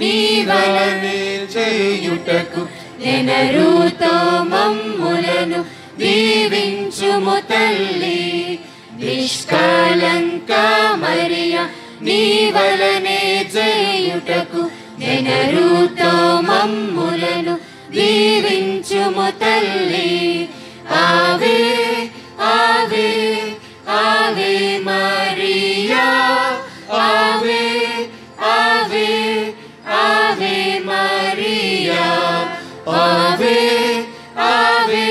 నీ వలనే చేయుటకు నెనరుతో మమ్ములను దీవించుము తల్లి. నిష్కళంక మరియ నీ వలనే చేయుటకు నెనరుతో మమ్ములను దీవించుము తల్లి. ఆవే ఆవే ఆవే మరియా, ఆవే ఆవే ఆవే మరియా, ఆవే ఆవే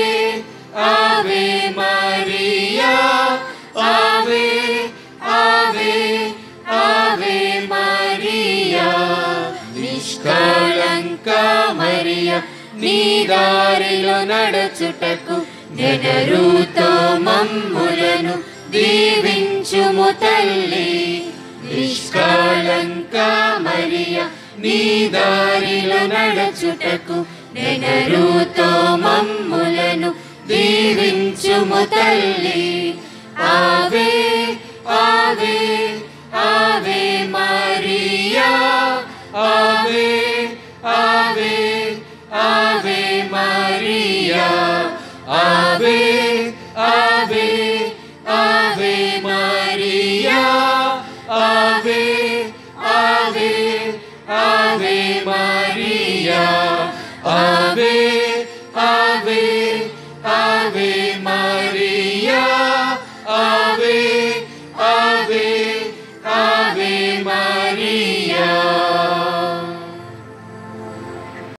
ఆవే మరియా, ఆవే ఆవే ఆవే మరియా. నిష్కళంక మరియ నీ దారిలో నడుచుటకు నెనరుతో మమ్ములను దీవించుము తల్లి. నిష్కళంక మరియ నీ దారిలో నడచుటకు నెనరుతో మమ్ములను దీవించుము తల్లి. ఆవే ఆవే ఆవే మరియా, ఆవే ఆవే ఆవే మరియా, ఆవే